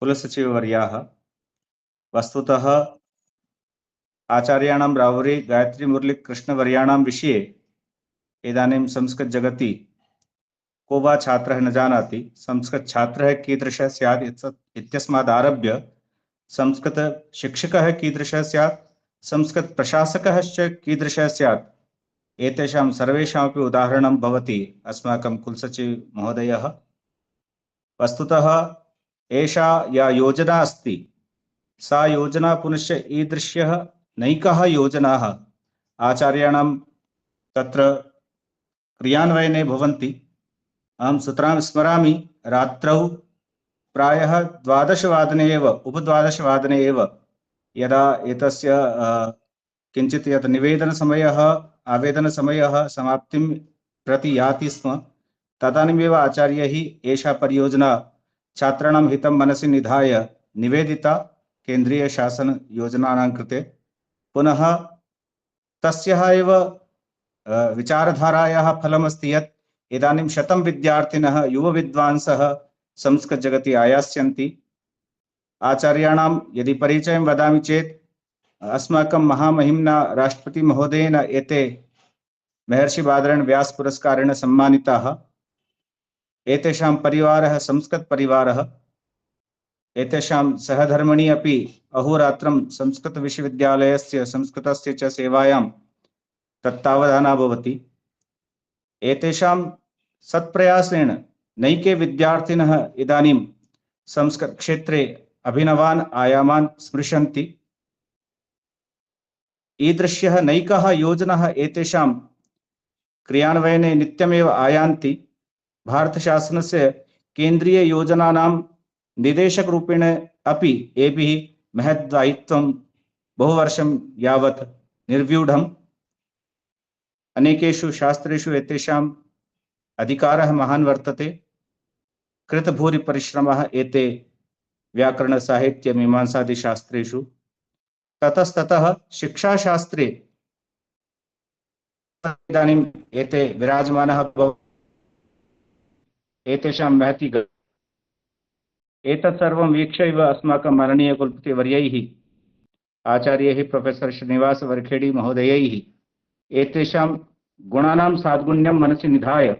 कुलसचिववर्याः वस्तुतः आचार्याणां रावरी गायत्री मुरलीकृष्णवर्याणां विषये इदानीं संस्कृतजगति को वा छात्रः न जानाति। संस्कृतछात्रः कीदृशः स्यात् इत्यस्मादारभ्य संस्कृतशिक्षकः कीदृशः स्यात्, संस्कृतप्रशासकः कीदृशः स्यात्, एतेषां सर्वेषामपि उदाहरणं भवति अस्माकं कुलसचिव महोदयः। वस्तुतः एषा या योजना अस्ति सा योजना पुनश्च ईदृश्यः नैकाः योजनाः आचार्याणां तत्र क्रियान्वयने भवन्ति। अहं सुतरां स्मरामि, रात्रौ प्रायः 12वादने एव उपद्वादशवादने एव यदा एतस्य किञ्चित् यत् निवेदनसमयः आवेदनसमयः समाप्तिं प्रति याति स्म, तदानीमेव आचार्यैः एषा परियोजना छात्राणां हितं मनसि निधाय निवेदिता केन्द्रीयशासनयोजनानां कृते। पुनः तस्याः एव विचारधारायाः फलमस्ति यत् इदानीं 100 विद्यार्थिनः युवविद्वांसः संस्कृतजगति आयास्यन्ति। आचार्याणां यदि परिचयं वदामि चेत् अस्माकं महामहिम्ना राष्ट्रपतिमहोदयेन एते महर्षि बादरायण व्यास पुरस्कारेण सम्मानिताः। एतेषां परिवारः संस्कृतपरिवारः। एतेषां सहधर्मिणी अपि अहोरात्रं संस्कृतविश्वविद्यालयस्य संस्कृतस्य च सेवायां तत्तावधाना भवति। एतेषां सत्प्रयासेन नैके विद्यार्थिनः इदानीं संस्कृतक्षेत्रे अभिनवान् आयामान् स्पृशन्ति। ईदृश्यः नैकाः योजनाः एतेषां क्रियान्वयने नित्यमेव आयान्ति। भारतशासनस्य केन्द्रीययोजनानां निदेशकरूपेण अपि एभिः महद्दायित्वं बहुवर्षं यावत् निर्व्यूढम्। अनेकेषु शास्त्रेषु एतेषाम् अधिकारः महान् वर्तते। कृतभूरिपरिश्रमः एते व्याकरणसाहित्यमीमांसादिशास्त्रेषु। ततस्ततः शिक्षाशास्त्रे इदानीम् एते विराजमानः एतेषां महती एतत् सर्वं वीक्ष्य इव अस्माकं माननीय कुलपतिवर्यैः आचार्यैः प्रोफेसर श्रीनिवास वरखेडी महोदयैः एतेषां गुणानां साद्गुण्यं मनसि निधाय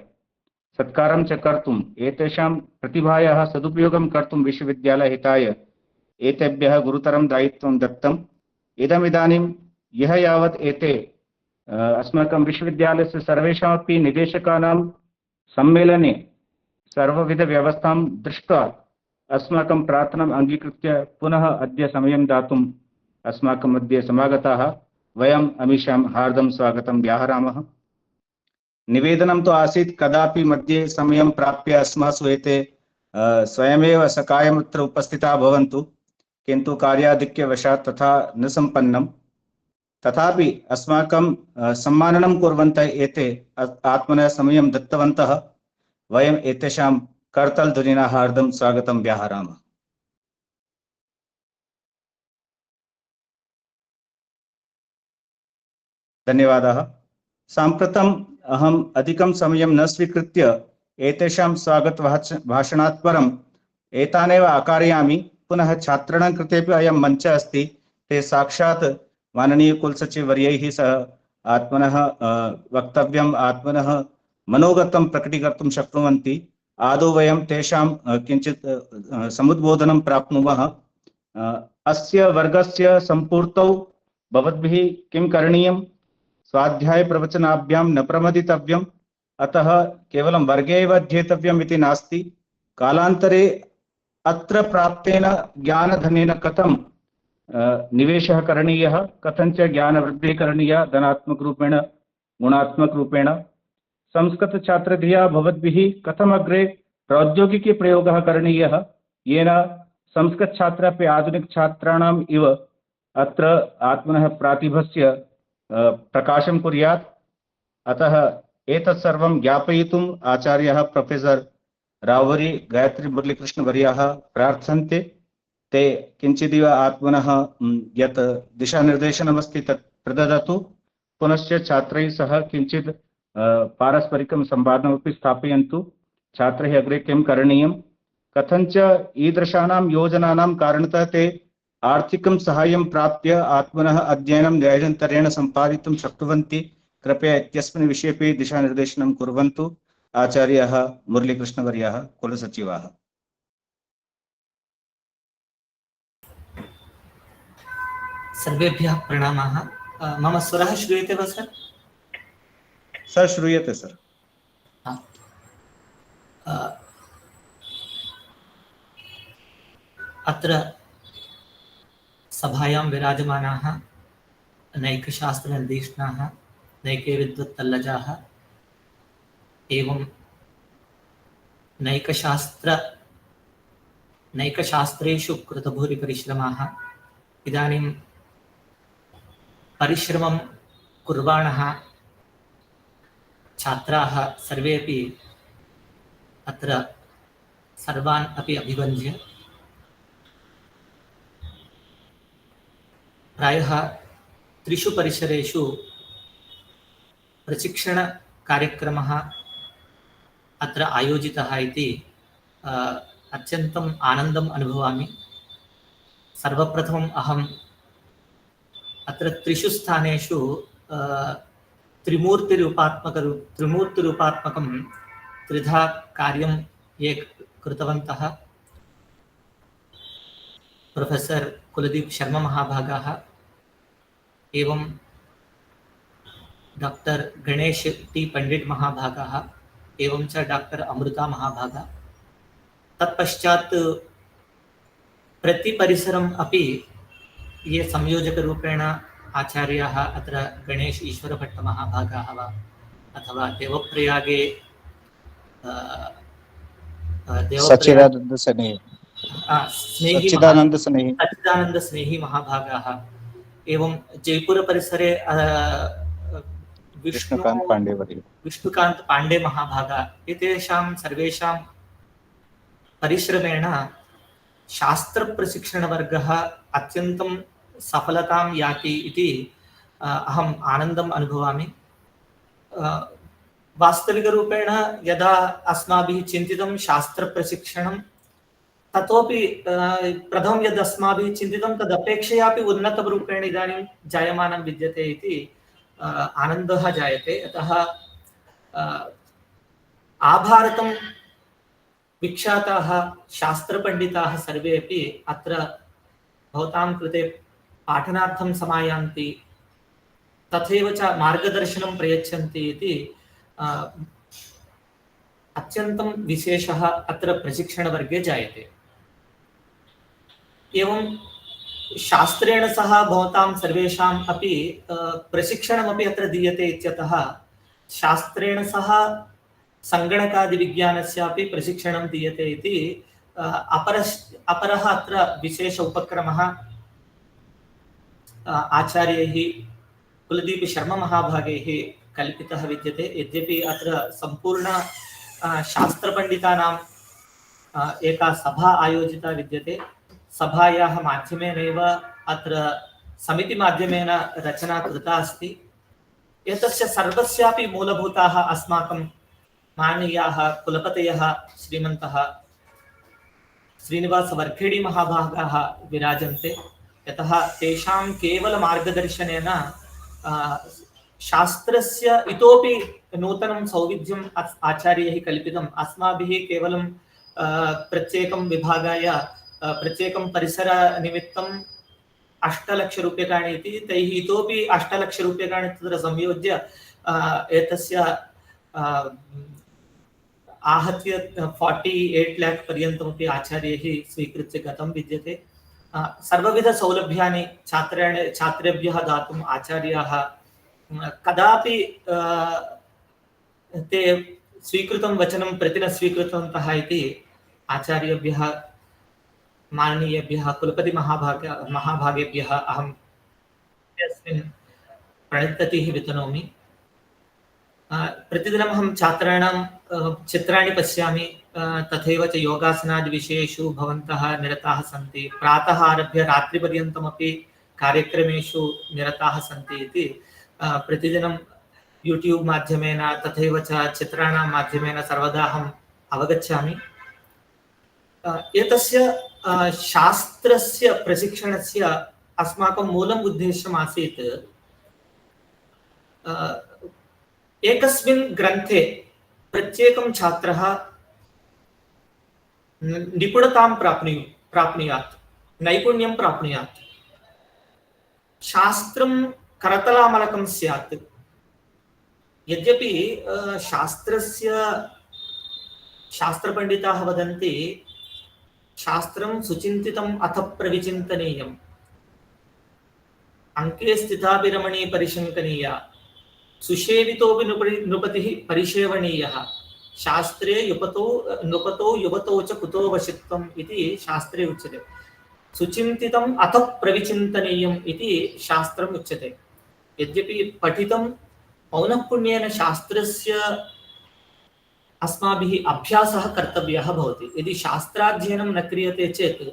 सत्कारं च कर्तुम्, एतेषां प्रतिभायाः सदुपयोगं कर्तुं विश्वविद्यालयहिताय एतेभ्यः गुरुतरं दायित्वं दत्तम्। इदमिदानीं यः यावत् एते अस्माकं विश्वविद्यालयस्य सर्वेषामपि निदेशकानां सम्मेलने सर्वविधव्यवस्थां दृष्ट्वा अस्माकं प्रार्थनाम् अङ्गीकृत्य पुनः अद्य समयं दातुम् अस्माकं मध्ये समागताः। वयम् अमीषां हार्दं स्वागतं व्याहरामः। निवेदनं तु आसीत् कदापि मध्ये समयं प्राप्य अस्मासु एते स्वयमेव सकायमत्र उपस्थिताः भवन्तु, किन्तु कार्याधिक्यवशात् तथा न सम्पन्नम्। तथापि अस्माकं सम्माननं कुर्वन्तः एते आत्मनः समयं दत्तवन्तः। वयम् एतेषां करतालध्वनिना हार्दं स्वागतं व्याहरामः। धन्यवादाः। साम्प्रतम् अहम् अधिकं समयं न स्वीकृत्य एतेषां स्वागतभाषणात् परम् एतानेव आकारयामि। पुनः छात्राणां कृतेपि अयं मञ्चः अस्ति। ते साक्षात् माननीय कुलसचिववर्यैः सह आत्मनः वक्तव्यम्, आत्मनः मनोगतं प्रकटीकर्तुं शक्नुवन्ति। आदौ वयं तेषां किञ्चित् समुद्बोधनं प्राप्नुमः। अस्य वर्गस्य सम्पूर्तौ भवद्भिः किं करणीयं? स्वाध्यायप्रवचनाभ्यां न प्रमदितव्यम्। अतः केवलं वर्गे एव अध्येतव्यम् इति नास्ति। कालान्तरे अत्र प्राप्तेन ज्ञानधनेन कथं निवेशः करणीयः, कथं च ज्ञानवृद्धिः करणीया धनात्मकरूपेण गुणात्मकरूपेण। संस्कृतछात्रधिया भवद्भिः कथमग्रे प्रौद्योगिकीप्रयोगः करणीयः, येन संस्कृतछात्रापि आधुनिकछात्राणाम् इव अत्र आत्मनः प्रतिभस्य प्रकाशं कुर्यात्। अतः एतत् सर्वं ज्ञापयितुम् आचार्यः प्रोफेसर रावरी गायत्री मुरलीकृष्णवर्याः प्रार्थन्ते। ते किञ्चिदिव आत्मनः यत् दिशानिर्देशनमस्ति तत् प्रददतु। पुनश्च छात्रैः सह किञ्चित् पारस्परिकं संवादमपि स्थापयन्तु। छात्रैः अग्रे किं करणीयं, कथञ्च ईदृशानां योजनानां कारणतः ते आर्थिकं साहाय्यं प्राप्य आत्मनः अध्ययनं न्यायान्तरेण सम्पादितुं शक्नुवन्ति। कृपया इत्यस्मिन् विषयेपि दिशानिर्देशनं कुर्वन्तु। आचार्यः मुरलीकृष्णवर्यः, कुलसचिवाः। सर्वेभ्यः प्रणामाः। मम स्वरः श्रूयते वा सर्? सर श्रूयते सर। अत्र सभायां विराजमानाः नैकशास्त्रनिर्देशनाः, नैके विद्वत्तल्लजाः एवं नैकशास्त्रेषु कृतभूरिपरिश्रमाः इदानीं परिश्रमं कुर्वाणः छात्राः सर्वेपि अत्र सर्वान् अपि अभिवन्द्य प्रायः 3 परिसरेषु प्रशिक्षणकार्यक्रमः अत्र आयोजितः इति अत्यन्तम् आनन्दम् अनुभवामि। सर्वप्रथमम् अहम् अत्र 3 स्थानेषु त्रिमूर्तिरूपात्मकं त्रिधा कार्यं ये कृतवन्तः प्रोफेसर कुलदीप शर्मा महाभागाः एवं डॉक्टर गणेश टी पंडित महाभागाः एवं च डॉक्टर अमृता महाभागा। तत्पश्चात् प्रतिपरिसरम् अपि ये संयोजकरूपेण आचार्याः अत्र गणेश ईश्वरभट्टमहाभागाः वा अथवा देवप्रयागे सच्चिदानंद स्नेही महाभागाः एवं जयपुर परिसरे विष्णुकांत पांडे महाभागा। एतेषां सर्वेषां परिश्रमेण शास्त्रप्रशिक्षणवर्गः अत्यन्तं सफलतां याति इति अहम् आनन्दम् अनुभवामि। वास्तविकरूपेण यदा अस्माभिः चिन्तितं शास्त्रप्रशिक्षणं, ततोपि प्रथमं यद् अस्माभिः चिन्तितं तदपेक्षयापि उन्नतरूपेण इदानीं जायमानं विद्यते इति आनन्दः जायते। यतः आभारतं विख्याताः शास्त्रपण्डिताः सर्वेपि अत्र भवतां कृते पाठनार्थं समायान्ति, तथैव च मार्गदर्शनं प्रयच्छन्ति इति अत्यन्तं विशेषः अत्र प्रशिक्षणवर्गे जायते। एवं शास्त्रेण सह भवतां सर्वेषाम् अपि प्रशिक्षणमपि अत्र दीयते इत्यतः शास्त्रेण सह सङ्गणकादिविज्ञानस्यापि प्रशिक्षणं दीयते इति अपरः अत्र विशेष उपक्रमः आचार्यैः कुलदीप शर्मा महाभागैः कल्पितः विद्यते। यद्यपि अत्र सम्पूर्ण शास्त्रपण्डितानां एका सभा आयोजिता विद्यते। सभायाः माध्यमेनैव अत्र समितिमाध्यमेन रचना कृता अस्ति। एतस्य सर्वस्यापि मूलभूताः अस्माकं माननीयाः कुलपतयः श्रीमन्तः श्रीनिवास वर्खेडी महाभागाः विराजन्ते। यतः तेषां केवलमार्गदर्शनेन शास्त्रस्य इतोपि नूतनं सौविध्यम् आचार्यैः कल्पितम्। अस्माभिः केवलं प्रत्येकं विभागाय प्रत्येकं परिसरनिमित्तं 8 लक्षरूप्यकाणि इति, तैः इतोपि 8 लक्षरूप्यकाणि तत्र संयोज्य एतस्य आहत्य 48 लाख पर्यन्तमपि आचार्यैः स्वीकृत्य गतं विद्यते। सर्वविधसौलभ्यानि छात्रेभ्यः दातुम् आचार्याः कदापि ते स्वीकृतं वचनं प्रति न स्वीकृतवन्तः इति आचार्येभ्यः माननीयेभ्यः कुलपति महाभागेभ्यः अहम् अस्मिन् प्रणिततिः वितनोमि। प्रतिदिनम् अहं छात्राणां चित्राणि पश्यामि, तथैव च योगासनादिविषयेषु भवन्तः निरताः सन्ति, प्रातः आरभ्य रात्रिपर्यन्तमपि कार्यक्रमेषु निरताः सन्ति इति प्रतिदिनं यूट्यूब् माध्यमेन तथैव च चित्राणां माध्यमेन सर्वदा अहम् अवगच्छामि। एतस्य शास्त्रस्य प्रशिक्षणस्य अस्माकं मूलम् उद्देश्यम् आसीत् एकस्मिन् ग्रन्थे प्रत्येकं छात्रः निपुणतां प्राप्नुयात्, नैपुण्यं प्राप्नुयात्, शास्त्रं करतलामलकं स्यात्। यद्यपि शास्त्रपण्डिताः वदन्ति शास्त्रं सुचिन्तितम् अथ प्रविचिन्तनीयम्, अंके स्थिताभिरमणी परिशङ्कनीया, सुसेवितोऽपि नृपतिः परिसेवनीयः, शास्त्रे नृपतो युवतो च कुतो वशित्वम् इति शास्त्रे उच्यते। सुचिन्तितम् अथ प्रविचिन्तनीयम् इति शास्त्रम् उच्यते। यद्यपि पठितं पौनःपुन्येन शास्त्रस्य अस्माभिः अभ्यासः कर्तव्यः भवति। यदि शास्त्राध्ययनं न क्रियते चेत्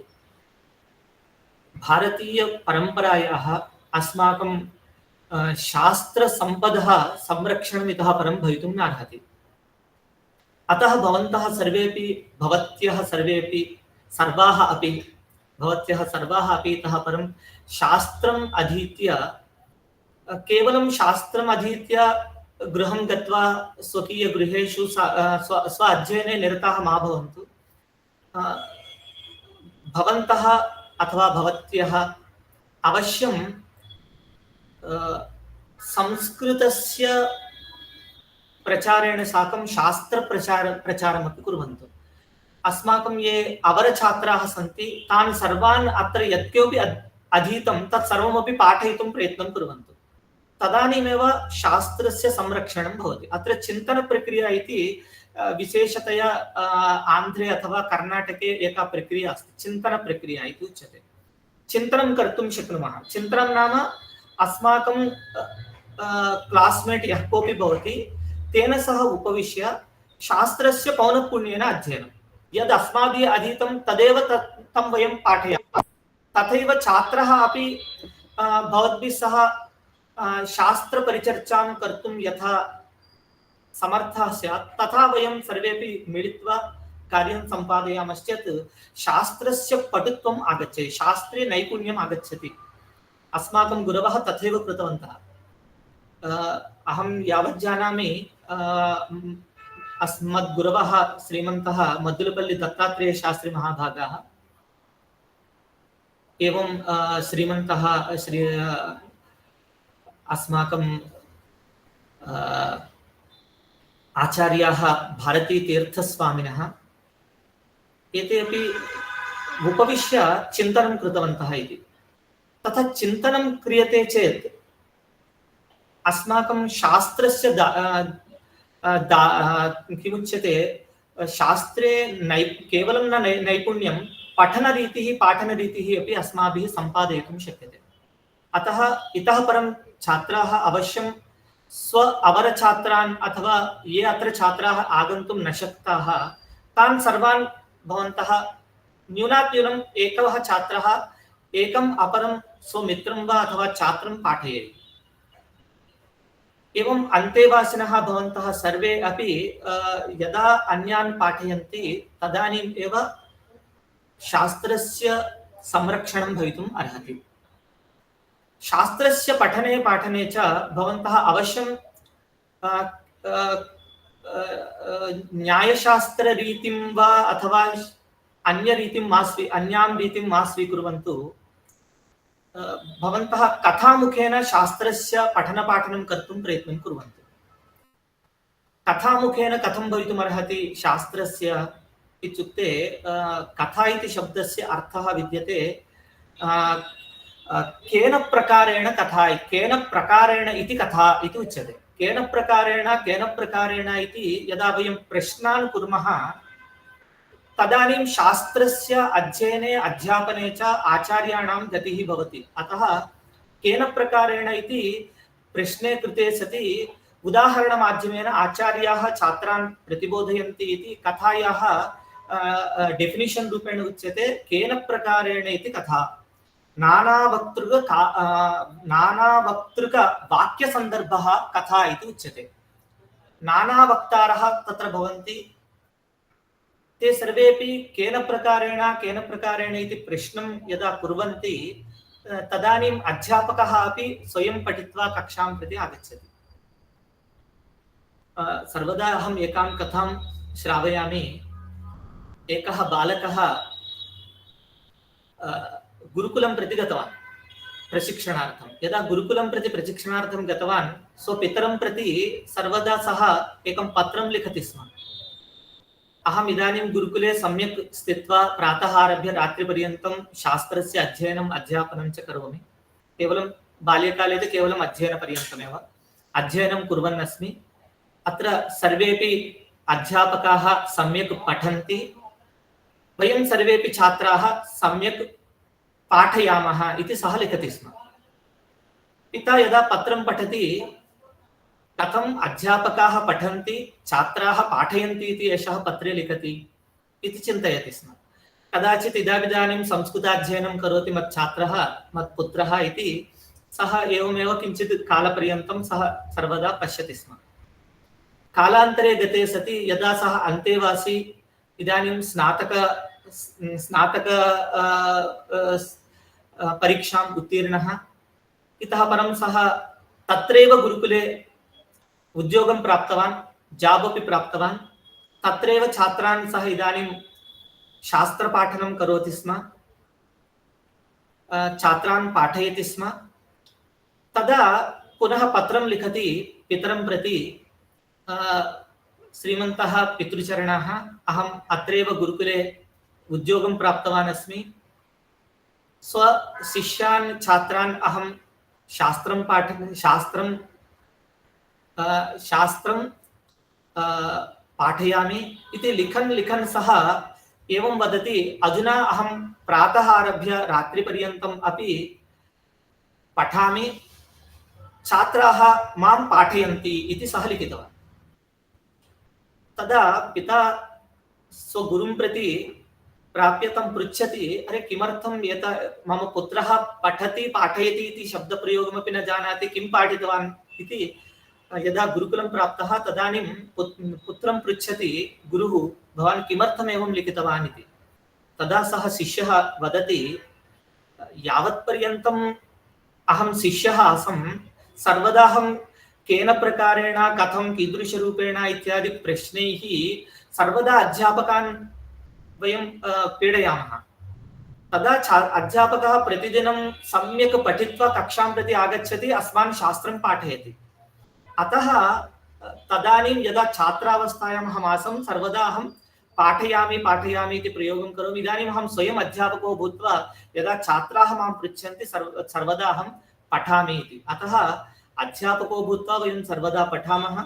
भारतीयपरम्परायाः अस्माकं शास्त्रसम्पदः संरक्षणम् इतः परं भवितुं नार्हति। अतः भवत्यः सर्वाः अपि इतः परं शास्त्रम् अधीत्य, केवलं शास्त्रम् अधीत्य गृहं गत्वा स्वकीयगृहेषु स्व अध्ययने निरताः मा भवन्तु। भवन्तः अथवा भवत्यः अवश्यं संस्कृतस्य प्रचारेण साकं शास्त्रप्रचारमपि कुर्वन्तु। अस्माकं ये अवरछात्राः सन्ति तान् सर्वान् अत्र यत्किमपि अधीतं तत् सर्वमपि पाठयितुं प्रयत्नं कुर्वन्तु। तदानीमेव शास्त्रस्य संरक्षणं भवति। अत्र चिन्तनप्रक्रिया इति विशेषतया आन्ध्रे अथवा कर्णाटके एका प्रक्रिया अस्ति, चिन्तनप्रक्रिया इति उच्यते। चिन्तनं कर्तुं शक्नुमः। चिन्तनं नाम अस्माकं क्लास्मेट् यः कोऽपि भवति तेन सह उपविश्य शास्त्रस्य पौनःपुन्येन अध्ययनं। यद् अस्माभिः अधीतं तदेव तं वयं पाठयामः। तथैव छात्रः अपि भवद्भिः सह शास्त्रपरिचर्चां कर्तुं यथा समर्थः स्यात् तथा वयं सर्वेपि मिलित्वा कार्यं सम्पादयामश्चेत् शास्त्रस्य पटुत्वम् आगच्छति, शास्त्रे नैपुण्यम् आगच्छति। अस्माकं गुरवः तथैव कृतवन्तः। अहं यावत् जानामि अस्मद्गुरवः श्रीमन्तः मद्दुलपल्ली दत्तात्रेय शास्त्री महाभागाः, एवं श्रीमन्तः अस्माकं आचार्याः भारतीतीर्थस्वामिनः, एते अपि उपविश्य चिन्तनं कृतवन्तः इति। तथा चिन्तनं क्रियते चेत् अस्माकं शास्त्रस्य किमुच्यते, शास्त्रे केवलं न नैपुण्यं, पठनरीतिः पाठनरीतिः अपि अस्माभिः सम्पादयितुं शक्यते। अतः इतः परं छात्राः अवश्यं स्व अवरछात्रान् अथवा ये अत्र छात्राः आगन्तुं न शक्ताः तान् सर्वान् भवन्तः न्यूनात् न्यूनम् एकः छात्रः एकम् अपरं स्वमित्रं वा अथवा छात्रं पाठयेत्। एवं अन्तेवासिनः भवन्तः सर्वे अपि यदा अन्यान् पाठयन्ति तदानीम् एव शास्त्रस्य संरक्षणं भवितुम् अर्हति। शास्त्रस्य पठने पाठने च भवन्तः अवश्यं न्यायशास्त्ररीतिं वा अथवा अन्यां रीतिं मा स्वीकुर्वन्तु। भवन्तः कथामुखेन शास्त्रस्य पठनपाठनं कर्तुं प्रयत्नं कुर्वन्तु। कथामुखेन कथं भवितुमर्हति शास्त्रस्य इत्युक्ते, कथा इति शब्दस्य अर्थः विद्यते केन प्रकारेण कथा, केन प्रकारेण इति कथा इति उच्यते। केन प्रकारेण इति यदा वयं प्रश्नान् कुर्मः तदानीं शास्त्रस्य अध्ययने अध्यापने च आचार्याणां गतिः भवति। अतः केन प्रकारेण इति प्रश्ने कृते सति उदाहरणमाध्यमेन आचार्याः छात्रान् प्रतिबोधयन्ति इति कथायाः डेफिनिशन् रूपेण उच्यते। केन प्रकारेण इति कथा नानावक्तृक वाक्यसन्दर्भः कथा इति उच्यते। नानावक्तारः तत्र भवन्ति, ते सर्वेपि केन प्रकारेण इति प्रश्नं यदा कुर्वन्ति तदानीम् अध्यापकः अपि स्वयं पठित्वा कक्षां प्रति आगच्छति। सर्वदा अहम् एकां कथां श्रावयामि। एकः बालकः गुरुकुलं प्रति गतवान् प्रशिक्षणार्थं। यदा गुरुकुलं प्रति प्रशिक्षणार्थं गतवान् स्वपितरं प्रति सर्वदा सः एकं पत्रं लिखति स्म। अहम् इदानीं गुरुकुले सम्यक् स्थित्वा प्रातः आरभ्य रात्रिपर्यन्तं शास्त्रस्य अध्ययनम् अध्यापनं च करोमि। केवलं बाल्यकाले तु केवलम् अध्ययनपर्यन्तमेव अध्ययनं कुर्वन् अस्मि। अत्र सर्वेपि अध्यापकाः सम्यक् पठन्ति, वयं सर्वेपि छात्राः सम्यक् पाठयामः इति सः लिखति स्म। पिता यदा पत्रं पठति कथम् अध्यापकाः पठन्ति, छात्राः पाठयन्ति इति एषः पत्रे लिखति इति चिन्तयति स्म। कदाचित् इदानीं संस्कृताध्ययनं करोति मच्छात्रः, मत्पुत्रः इति सः एवमेव किञ्चित् कालपर्यन्तं सः सर्वदा पश्यति स्म। कालान्तरे गते सति यदा सः अन्तेवासी, इदानीं स्नातक परीक्षाम् उत्तीर्णः, इतः परं सः तत्रैव गुरुकुले उद्योगं प्राप्तवान्, जाब् अपि प्राप्तवान्। तत्रैव छात्रान् सः इदानीं शास्त्रपाठनं करोति स्म, छात्रान् पाठयति स्म। तदा पुनः पत्रं लिखति पितरं प्रति, श्रीमन्तः पितृचरणाः, अहम् अत्रैव गुरुकुले उद्योगं प्राप्तवान् अस्मि। स्वशिष्यान् छात्रान् अहं शास्त्रं पाठयामि इति लिखन् सः एवं वदति, अधुना अहं प्रातः आरभ्य रात्रिपर्यन्तम् अपि पठामि, छात्राः मां पाठयन्ति इति सः लिखितवान्। तदा पिता स्वगुरुं प्रति प्राप्य तं पृच्छति, अरे किमर्थं मम पुत्रः पठति पाठयति इति शब्दप्रयोगमपि न जानाति, किं पाठितवान् इति। यदा गुरुकुलं प्राप्तः तदानीं पुत्रं पृच्छति गुरुः, भवान् किमर्थम् एवं लिखितवान् इति। तदा सः शिष्यः वदति, यावत्पर्यन्तम् अहं शिष्यः आसं सर्वदा अहं केन प्रकारेण कथं कीदृशरूपेण इत्यादि प्रश्नैः सर्वदा अध्यापकान् वयं पीडयामः। तदा अध्यापकः प्रतिदिनं सम्यक् पठित्वा कक्षां प्रति आगच्छति, अस्मान् शास्त्रं पाठयति। अतः तदानीं यदा छात्रावस्थायाम् अहम् आसं सर्वदा अहं पाठयामि इति प्रयोगं करोमि। इदानीम् अहं स्वयम् अध्यापको भूत्वा यदा छात्राः मां पृच्छन्ति सर्वदा अहं पठामि इति। अतः अध्यापको भूत्वा वयं सर्वदा पठामः।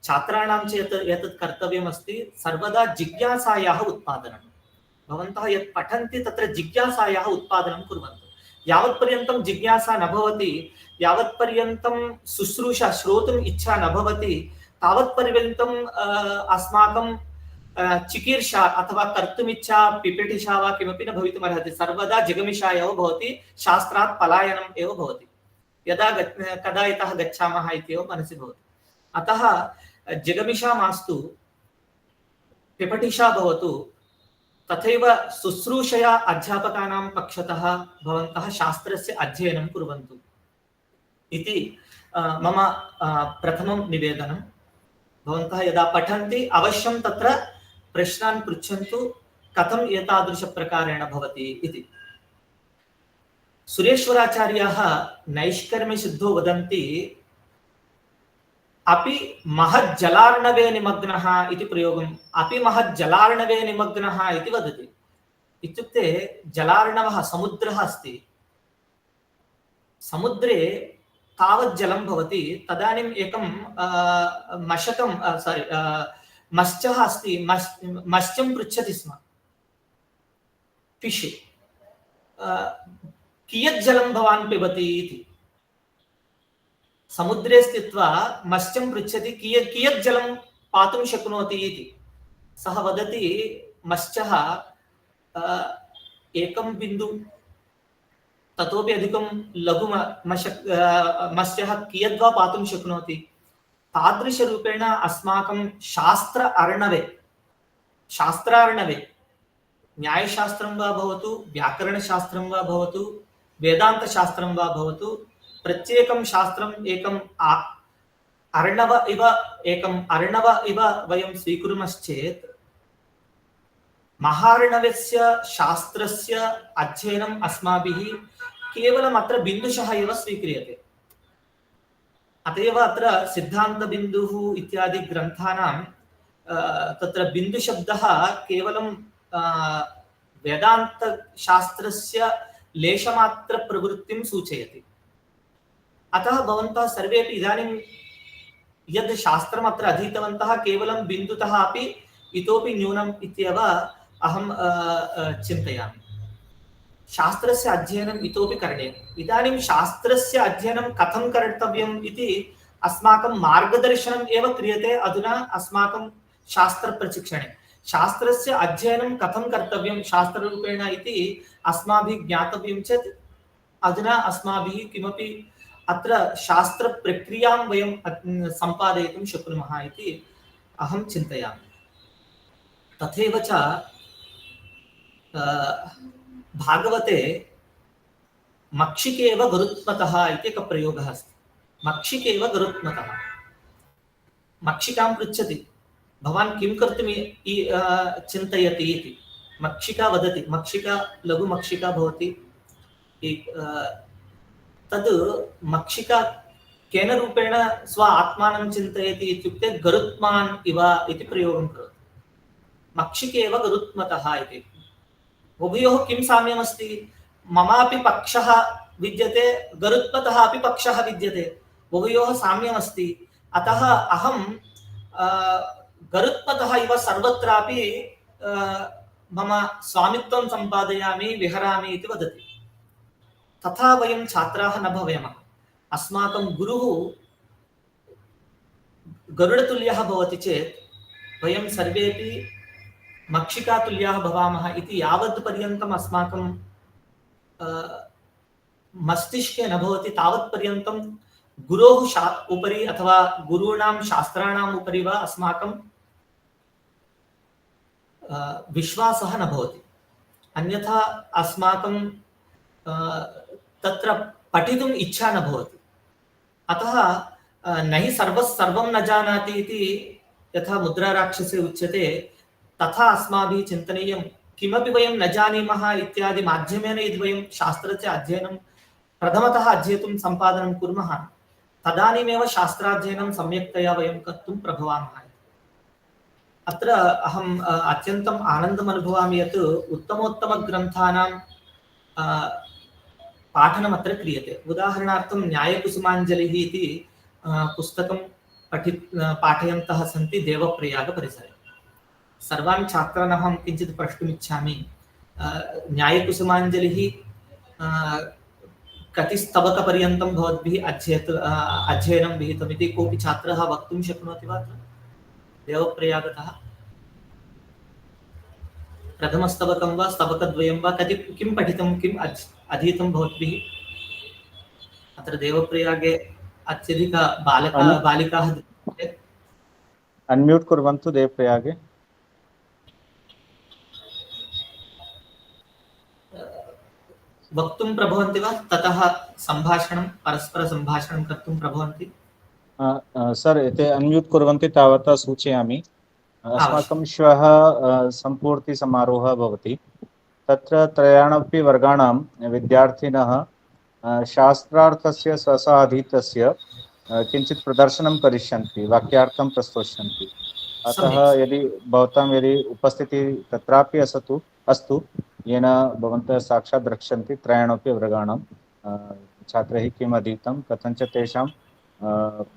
छात्राणां च एतत् कर्तव्यमस्ति, सर्वदा जिज्ञासायाः उत्पादनं। भवन्तः यत् पठन्ति तत्र जिज्ञासायाः उत्पादनं कुर्वन्तु। यावत्पर्यन्तं जिज्ञासा न भवति, यावत्पर्यन्तं शुश्रूषा श्रोतुम् इच्छा न भवति, तावत्पर्यन्तम् अस्माकं चिकीर्षा अथवा कर्तुमिच्छा पिपठिषा वा किमपि न भवितुमर्हति। सर्वदा जिगमिषा एव भवति, शास्त्रात् पलायनम् एव भवति। यदा कदा इतः गच्छामः इत्येव मनसि भवति। अतः जिगमिषा मास्तु, पिपठिषा भवतु। तथैव शुश्रूषया अध्यापकानां पक्षतः भवन्तः शास्त्रस्य अध्ययनं कुर्वन्तु इति मम प्रथमं निवेदनं। भवन्तः यदा पठन्ति अवश्यं तत्र प्रश्नान् पृच्छन्तु, कथम् एतादृशप्रकारेण भवति इति। सुरेश्वराचार्याः नैष्कर्म्यसिद्धौ वदन्ति, अपि महज्जलार्णवे निमग्नः इति प्रयोगम्, अपि महज्जलार्णवे निमग्नः इति वदति। इत्युक्ते जलार्णवः समुद्रः अस्ति, समुद्रे तावत् जलं भवति, तदानीम् एकं मत्स्यः अस्ति, मत्स्यं पृच्छति स्म, फिश्, कियत् जलं भवान् पिबति इति। समुद्रे स्थित्वा मत्स्यं पृच्छति, कियत् जलं पातुं शक्नोति इति। सः वदति, मत्स्यः एकं बिन्दु, ततोपि अधिकं लघु मत्स्यः कियद्वा पातुं शक्नोति। तादृशरूपेण अस्माकं शास्त्र अर्णवे, शास्त्रार्णवे न्यायशास्त्रं वा भवतु, व्याकरणशास्त्रं वा भवतु, वेदान्तशास्त्रं वा भवतु, प्रत्येकं शास्त्रम् एकम् अर्णव इव वयं स्वीकुर्मश्चेत् महार्णवस्य शास्त्रस्य अध्ययनम् अस्माभिः केवलम् अत्र बिन्दुशः एव स्वीक्रियते। अत एव अत्र सिद्धान्तबिन्दुः इत्यादि ग्रन्थानां तत्र बिन्दुशब्दः केवलं वेदान्तशास्त्रस्य लेशमात्रप्रवृत्तिं सूचयति। अतः भवन्तः सर्वेपि इदानीं यद् शास्त्रम् अत्र अधीतवन्तः केवलं बिन्दुतः अपि इतोपि न्यूनम् इत्येव अहं चिन्तयामि। शास्त्रस्य अध्ययनम् इतोपि करणीयम्। इदानीं शास्त्रस्य अध्ययनं कथं कर्तव्यम् इति अस्माकं मार्गदर्शनम् एव क्रियते अधुना अस्माकं शास्त्रप्रशिक्षणे। शास्त्रस्य अध्ययनं कथं कर्तव्यं शास्त्ररूपेण इति अस्माभिः ज्ञातव्यं चेत् अधुना अस्माभिः किमपि अत्र शास्त्रप्रक्रियां वयं सम्पादयितुं शक्नुमः इति अहं चिन्तयामि। तथैव च भागवते मक्षिकेव गरुत्मतः इति एकः प्रयोगः अस्ति। मक्षिकेव गरुत्मतः। मक्षिकां पृच्छति भवान् किं कर्तुं चिन्तयति इति। मक्षिका वदति, मक्षिका लघुमक्षिका भवति, तद् मक्षिका केन रूपेण स्व आत्मानं चिन्तयति इत्युक्ते गरुत्मान् इव इति प्रयोगं करोति। मक्षिकेव गरुत्मतः इति। उभयोः किं साम्यमस्ति? ममापि पक्षः विद्यते, गरुत्मतः अपि पक्षः विद्यते, उभयोः साम्यमस्ति। अतः अहं गरुत्मतः इव सर्वत्रापि मम स्वामित्वं सम्पादयामि, विहरामि इति वदति। तथा वयं छात्राः न भवेम। अस्माकं गुरुः गरुडतुल्यः भवति चेत् वयं सर्वेपि मक्षिकातुल्याः भवामः इति यावत् पर्यन्तम् अस्माकं मस्तिष्के न भवति तावत् पर्यन्तं गुरोः उपरि अथवा गुरूणां शास्त्राणाम् उपरि वा अस्माकं विश्वासः न भवति। अन्यथा अस्माकं तत्र पठितुम् इच्छा न भवति। अतः न हि सर्वं न जानाति इति यथा मुद्राराक्षसे उच्यते तथा अस्माभिः चिन्तनीयं। किमपि वयं न जानीमः इत्यादि माध्यमेन यदि वयं शास्त्रस्य अध्ययनं प्रथमतः अध्येतुं सम्पादनं कुर्मः तदानीमेव शास्त्राध्ययनं सम्यक्तया वयं कर्तुं प्रभवामः। अत्र अहम् अत्यन्तम् आनन्दम् अनुभवामि यत् उत्तमोत्तमग्रन्थानां पाठनम् अत्र क्रियते। उदाहरणार्थं न्यायकुसुमाञ्जलिः इति पुस्तकं पाठयन्तः सन्ति देवप्रयागपरिसरे। सर्वान् छात्रान् अहं किञ्चित् प्रष्टुमिच्छामि, न्यायकुसुमाञ्जलिः कति स्तबकपर्यन्तं भवद्भिः अध्ययनं विहितमिति कोऽपि छात्रः वक्तुं शक्नोति वा? देवप्रयागतः प्रथमस्तबकं वा स्तबकद्वयं वा किं पठितं, किम् अधीतं भवद्भिः? अत्र देवप्रयागे अत्यधिक बालिकाः अन्म्यूट् कुर्वन्तु। देवप्रयागे वक्तुं प्रभवन्ति वा? ततः सम्भाषणं परस्परसम्भाषणं कर्तुं प्रभवन्ति? सर् एते अन्म्यूट् कुर्वन्ति तावता सूचयामि। अस्माकं श्वः सम्पूर्तिसमारोहः भवति। तत्र त्रयाणपि वर्गाणां विद्यार्थिनः शास्त्रार्थस्य स्वसाधीतस्य किञ्चित् प्रदर्शनं करिष्यन्ति, वाक्यार्थं प्रस्तोष्यन्ति। अतः यदि भवतां उपस्थितिः तत्रापि अस्तु येन भवन्तः साक्षात् द्रक्ष्यन्ति त्रयाणपि वर्गाणां छात्रैः किम् अधीतं, कथञ्च तेषां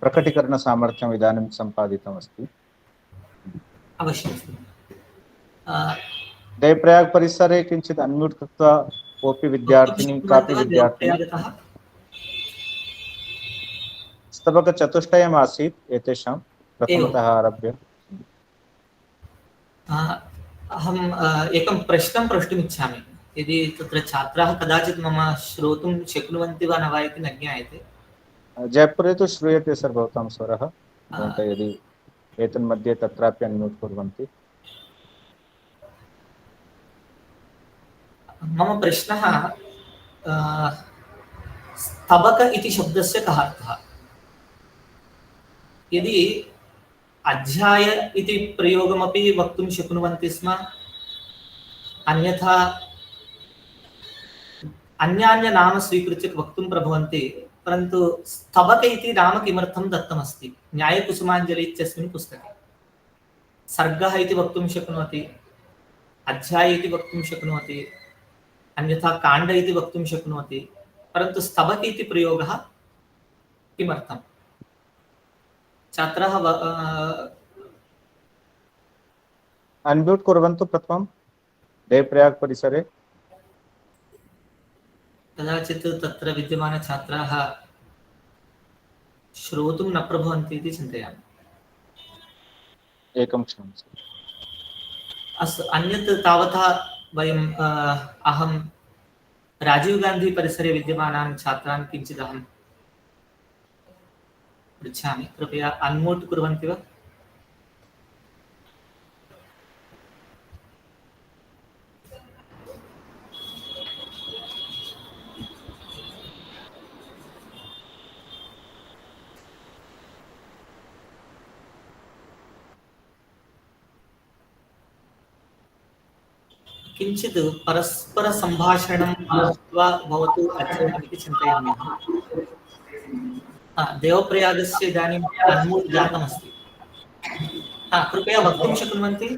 प्रकटीकरणसामर्थ्यम् इदानीं सम्पादितमस्ति। अवश्यं। देवप्रयाग परिसरे किञ्चित् अन्म्यूट् कृत्वा कोऽपि विद्यार्थिनी कापि विद्यार्थिनी स्तबकचतुष्टयम् आसीत् एतेषां प्रथमतः आरभ्य। अहम् एकं प्रश्नं प्रष्टुमिच्छामि। यदि तत्र छात्राः कदाचित् मम श्रोतुं शक्नुवन्ति वा न वा इति न ज्ञायते। जयपुरे तु श्रूयते सर् भवतां स्वरः। भवन्तः यदि एतन्मध्ये तत्रापि अन्म्यूट् कुर्वन्ति। मम प्रश्नः स्तबक इति शब्दस्य कः अर्थः? यदि अध्याय इति प्रयोगमपि वक्तुं शक्नुवन्ति स्म, अन्यथा अन्यान्यनाम स्वीकृत्य वक्तुं प्रभवन्ति, परन्तु स्तबक इति नाम किमर्थं दत्तमस्ति? न्यायकुसुमाञ्जलि इत्यस्मिन् पुस्तके सर्गः इति वक्तुं शक्नोति, अध्याय इति वक्तुं शक्नोति, अन्यथा काण्ड इति वक्तुं शक्नोति, परन्तु स्तबक इति प्रयोगः किमर्थम्? छात्राः अन्म्यूट् कुर्वन्तु प्रथमं देवप्रयाग परिसरे। कदाचित् तत्र विद्यमानछात्राः श्रोतुं न प्रभवन्ति इति चिन्तयामि। एकं क्षणम्। अस्तु, अन्यत् तावता वयं अहं राजीव गान्धी परिसरे विद्यमानान् छात्रान् किञ्चित् अहं पृच्छामि। कृपया अन्म्यूट् कुर्वन्ति वा? किञ्चित् परस्परसम्भाषणं भूत्वा भवतु अध्ययनम् इति चिन्तयामि अहं। देवप्रयागस्य इदानीम् अन्म्यूट् जातमस्ति। कृपया वक्तुं शक्नुवन्ति?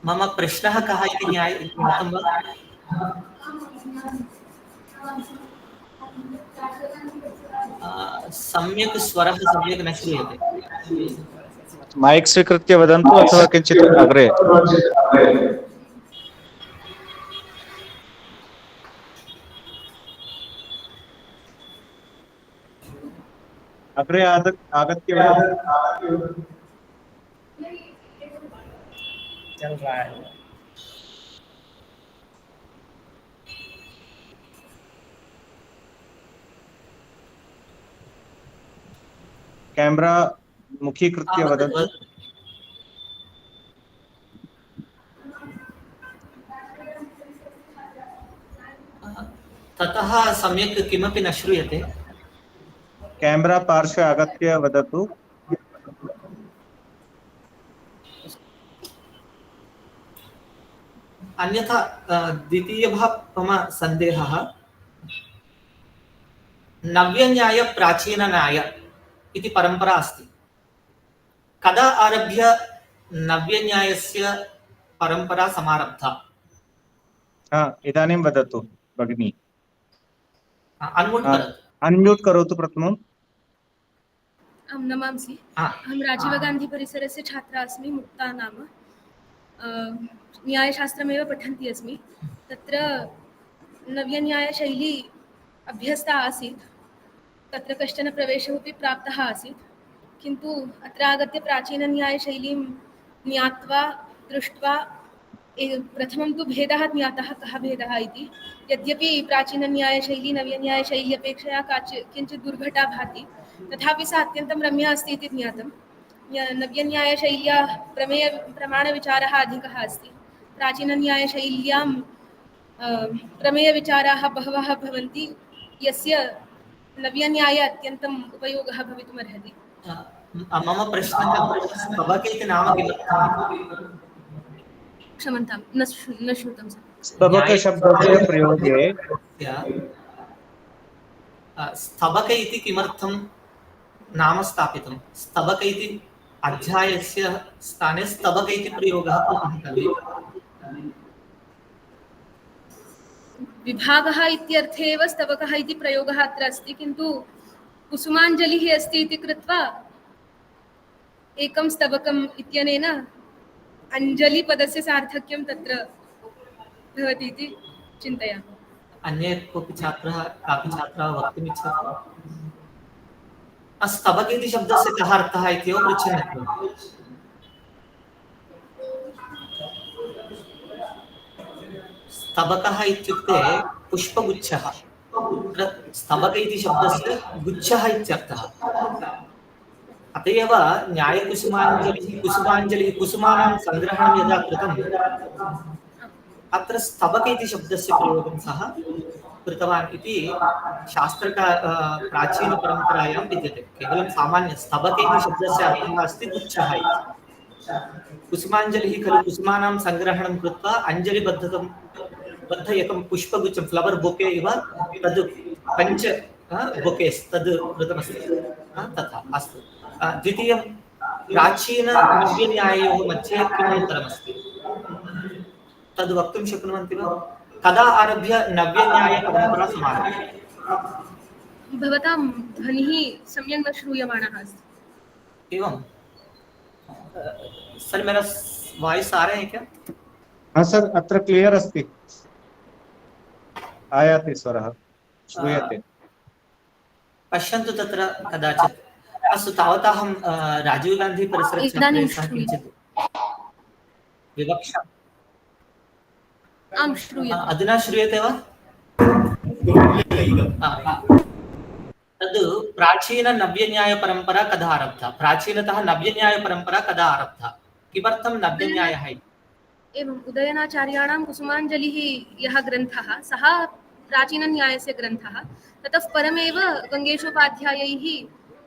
मम प्रश्नः कः इति ज्ञातं वा? सम्यक् स्वरः सम्यक् न श्रूयते। माइक स्वीकृत्य वदन्तु अथवा किञ्चित् अग्रे। अग्रे आगत्य चल रहा है। कैमरा मुखीकृत्य वदन्तु। ततः सम्यक् किमपि न श्रूयते। कैमरा पार्श्वे आगत्य वदतु। अन्यथा द्वितीयः मम सन्देहः, नव्यन्याय प्राचीनन्याय इति परम्परा अस्ति। कदा आरभ्य नव्यन्यायस्य परम्परा समारब्धा? इदानीं वदतु भगिनी। अन्म्यूट् करोतु प्रथमम्। अहं नमांसि। अहं राजीव गान्धी परिसरस्य छात्रा अस्मि, मुक्ता नाम। न्यायशास्त्रमेव पठन्ती अस्मि। तत्र नव्यन्यायशैली अभ्यस्ता आसीत्, तत्र कश्चन प्रवेशः अपि प्राप्तः आसीत्, किन्तु अत्र आगत्य प्राचीनन्यायशैलीं ज्ञात्वा दृष्ट्वा प्रथमं तु भेदः ज्ञातः, कः भेदः इति। यद्यपि प्राचीनन्यायशैली नव्यन्यायशैली अपेक्षया किञ्चित् दुर्घटा भाति, तथापि सा अत्यन्तं रम्या अस्ति इति ज्ञातं। नव्यन्यायशैल्याः प्रमाणविचारः अधिकः अस्ति। प्राचीनन्यायशैल्यां प्रमेयविचाराः बहवः भवन्ति, यस्य नव्यन्याये अत्यन्तम् उपयोगः भवितुमर्हति। मम प्रश्नः, स्तबक इति नाम किमर्थम्? क्षमन्तां, न श्रुतं। स्तबक शब्दस्य प्रयोगे स्तबक इति किमर्थं नाम स्थापितं? स्तबक इति अध्यायस्य स्थाने स्तबक इति प्रयोगः कुतः करणीयः? विभागः इत्यर्थे एव स्तबकः इति प्रयोगः अत्र अस्ति, किन्तु कुसुमाञ्जलिः अस्ति इति कृत्वा एकं स्तबकम् इत्यनेन अञ्जलिपदस्य सार्थक्यं तत्र भवति इति चिन्तयामि। अन्ये कोऽपि छात्रः, कापि छात्रः वक्तुम् इच्छति? स्तबक इति शब्दस्य कः अर्थः इत्येव पृच्छन्नस्मि। स्तबकः इत्युक्ते पुष्पगुच्छः। स्तबक इति शब्दस्य गुच्छः इत्यर्थः। अत एव कुसुमाञ्जलिः कुसुमानां सङ्ग्रहणं यदा कृतम् अत्र स्तबक इति शब्दस्य प्रयोगं सः कृतवान् इति प्राचीनपरम्परायां विद्यते। केवलं सामान्य स्तबक इति शब्दस्य अर्थः अस्ति तुच्छः इति। कुसुमाञ्जलिः खलु कुसुमानां सङ्ग्रहणं कृत्वा बद्ध एकं पुष्पगुच्छं फ्लवर् बोके इव तद् पञ्च बोकेस् तद् कृतमस्ति तथा अस्तु। द्वितीयं प्राचीननव्यन्याययोः मध्ये किम् अन्तरमस्ति तद् वक्तुं शक्नुवन्ति वा? कदा आरभ्य नव्यन्यायपरम्परा समारभ्य? भवतां ध्वनिः सम्यक् न श्रूयमाणः अस्ति। एवं सर मेरा वॉइस आ रहा है क्या? हाँ सर अत्र क्लियर अस्ति, आयाति स्वरः श्रूयते। पश्यन्तु तत्र कदाचित्। अस्तु तावता अहं राजीव गान्धी परिसरछात्रैः सह किञ्चित् विवक्षा। आं श्रूयते। अधुना श्रूयते वा? तद् प्राचीननव्यन्यायपरम्परा कदा आरब्धा? प्राचीनतः नव्यन्यायपरम्परा कदा आरब्धा? किमर्थं नव्यन्यायः इति? एवम् उदयनाचार्याणां कुसुमाञ्जलिः यः ग्रन्थः सः प्राचीनन्यायस्य ग्रन्थः। ततः परमेव गङ्गेशोपाध्यायैः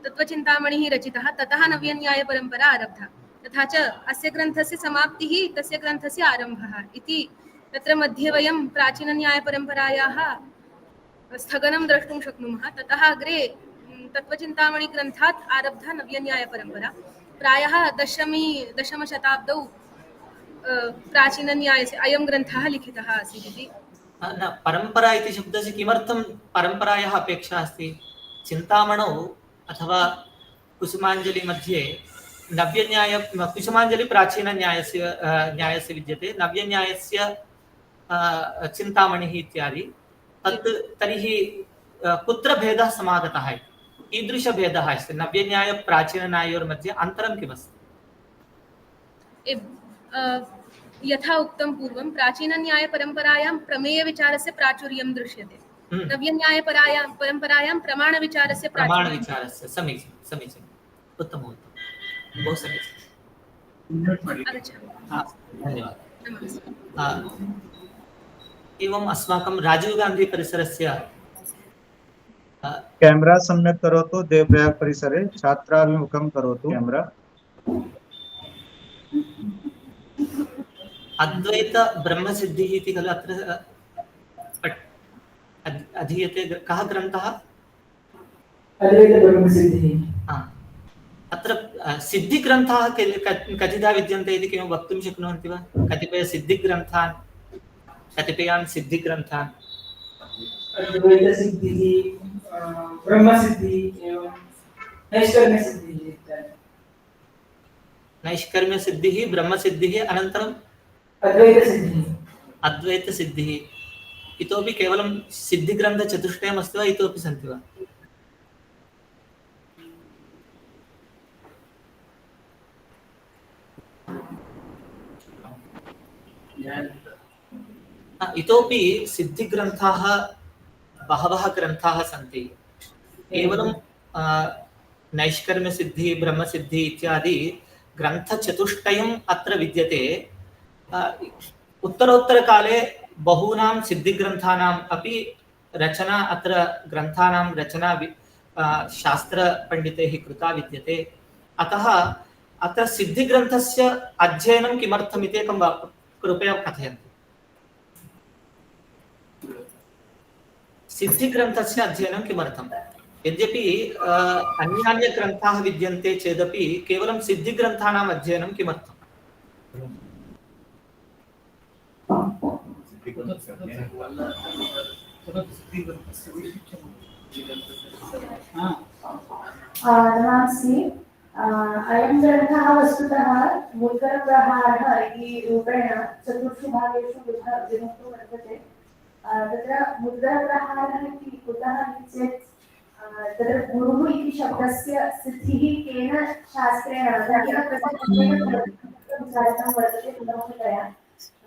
तत्त्वचिन्तामणिः रचितः, ततः नव्यन्यायपरम्परा आरब्धा। तथा च अस्य ग्रन्थस्य समाप्तिः तस्य ग्रन्थस्य आरम्भः इति तत्र मध्ये वयं प्राचीनन्यायपरम्परायाः स्थगनं द्रष्टुं शक्नुमः। ततः अग्रे तत्त्वचिन्तामणिग्रन्थात् आरब्धा नव्यन्यायपरम्परा। प्रायः दशमशताब्दौ प्राचीनन्यायस्य अयं ग्रन्थः लिखितः आसीत् इति। न परम्परा इति शब्दस्य किमर्थं परम्परायाः अपेक्षा अस्ति? चिन्तामणौ अथवा कुसुमाञ्जलि मध्ये कुसुमाञ्जलि प्राचीनन्यायस्य न्यायस्य विद्यते, नव्यन्यायस्य चिन्तामणिः इत्यादि। तर्हि कुत्र भेदः समागतः इति? कीदृशभेदः अस्ति नव्यन्याय प्राचीनन्यायोर्मध्ये अन्तरं किमस्ति? यथा उक्तं पूर्वं प्राचीनन्यायपरम्परायां प्रमेयविचारस्य प्राचुर्यं दृश्यते। नव्यन्यायपरम्परायां प्रमाणविचारस्य समीचीनं उत्तमम् बहु समीचीनं। धन्यवादः। एवम् अस्माकं राजीव गान्धी परिसरस्य कैमरा सम्यक् करोतु, देवप्रयाग परिसरे छात्राभिमुखं करोतु कैमरा। अद्वैत ब्रह्मसिद्धिः इति खलु अत्र अधीयते। कः ग्रन्थः? अद्वैत ब्रह्मसिद्धिः। अत्र सिद्धिग्रन्थाः कतिधा विद्यन्ते इति किं वक्तुं शक्नुवन्ति वा? कतिपयान् सिद्धिग्रन्थान् अद्वैतसिद्धिः, ब्रह्मसिद्धिः एवं नैष्कर्म्यसिद्धिः, ब्रह्मसिद्धिः, अनन्तरम् अद्वैतसिद्धिः। इतोपि केवलं सिद्धिग्रन्थचतुष्टयमस्ति वा? इतोपि सन्ति वा? इतोपि सिद्धिग्रन्थाः बहवः ग्रन्थाः सन्ति। केवलं नैष्कर्म्यसिद्धिः, ब्रह्मसिद्धिः इत्यादि ग्रन्थचतुष्टयम् अत्र विद्यते। उत्तरोत्तरकाले बहूनां सिद्धिग्रन्थानाम् अपि रचना अत्र ग्रन्थानां रचना शास्त्रपण्डितैः कृता विद्यते। अतः अत्र सिद्धिग्रन्थस्य अध्ययनं किमर्थम् इति एकं कृपया कथयन्तु। सिद्धिग्रन्थस्य अध्ययनं किमर्थम्? यद्यपि अन्यान्यग्रन्थाः विद्यन्ते चेदपि केवलं सिद्धिग्रन्थानाम् अध्ययनं किमर्थम्? नमस्ते। अयं ग्रन्थः वस्तुतः मुद्गरप्रहारः इति रूपेण चतुर्षु भागेषु विभक्तो वर्तते। तत्र मुद्गरप्रहारः इति कुतः चेत् तत्र गुरुः इति शब्दस्य सिद्धिः केन शास्त्रेण विचारितं वर्तते प्रमुखतया।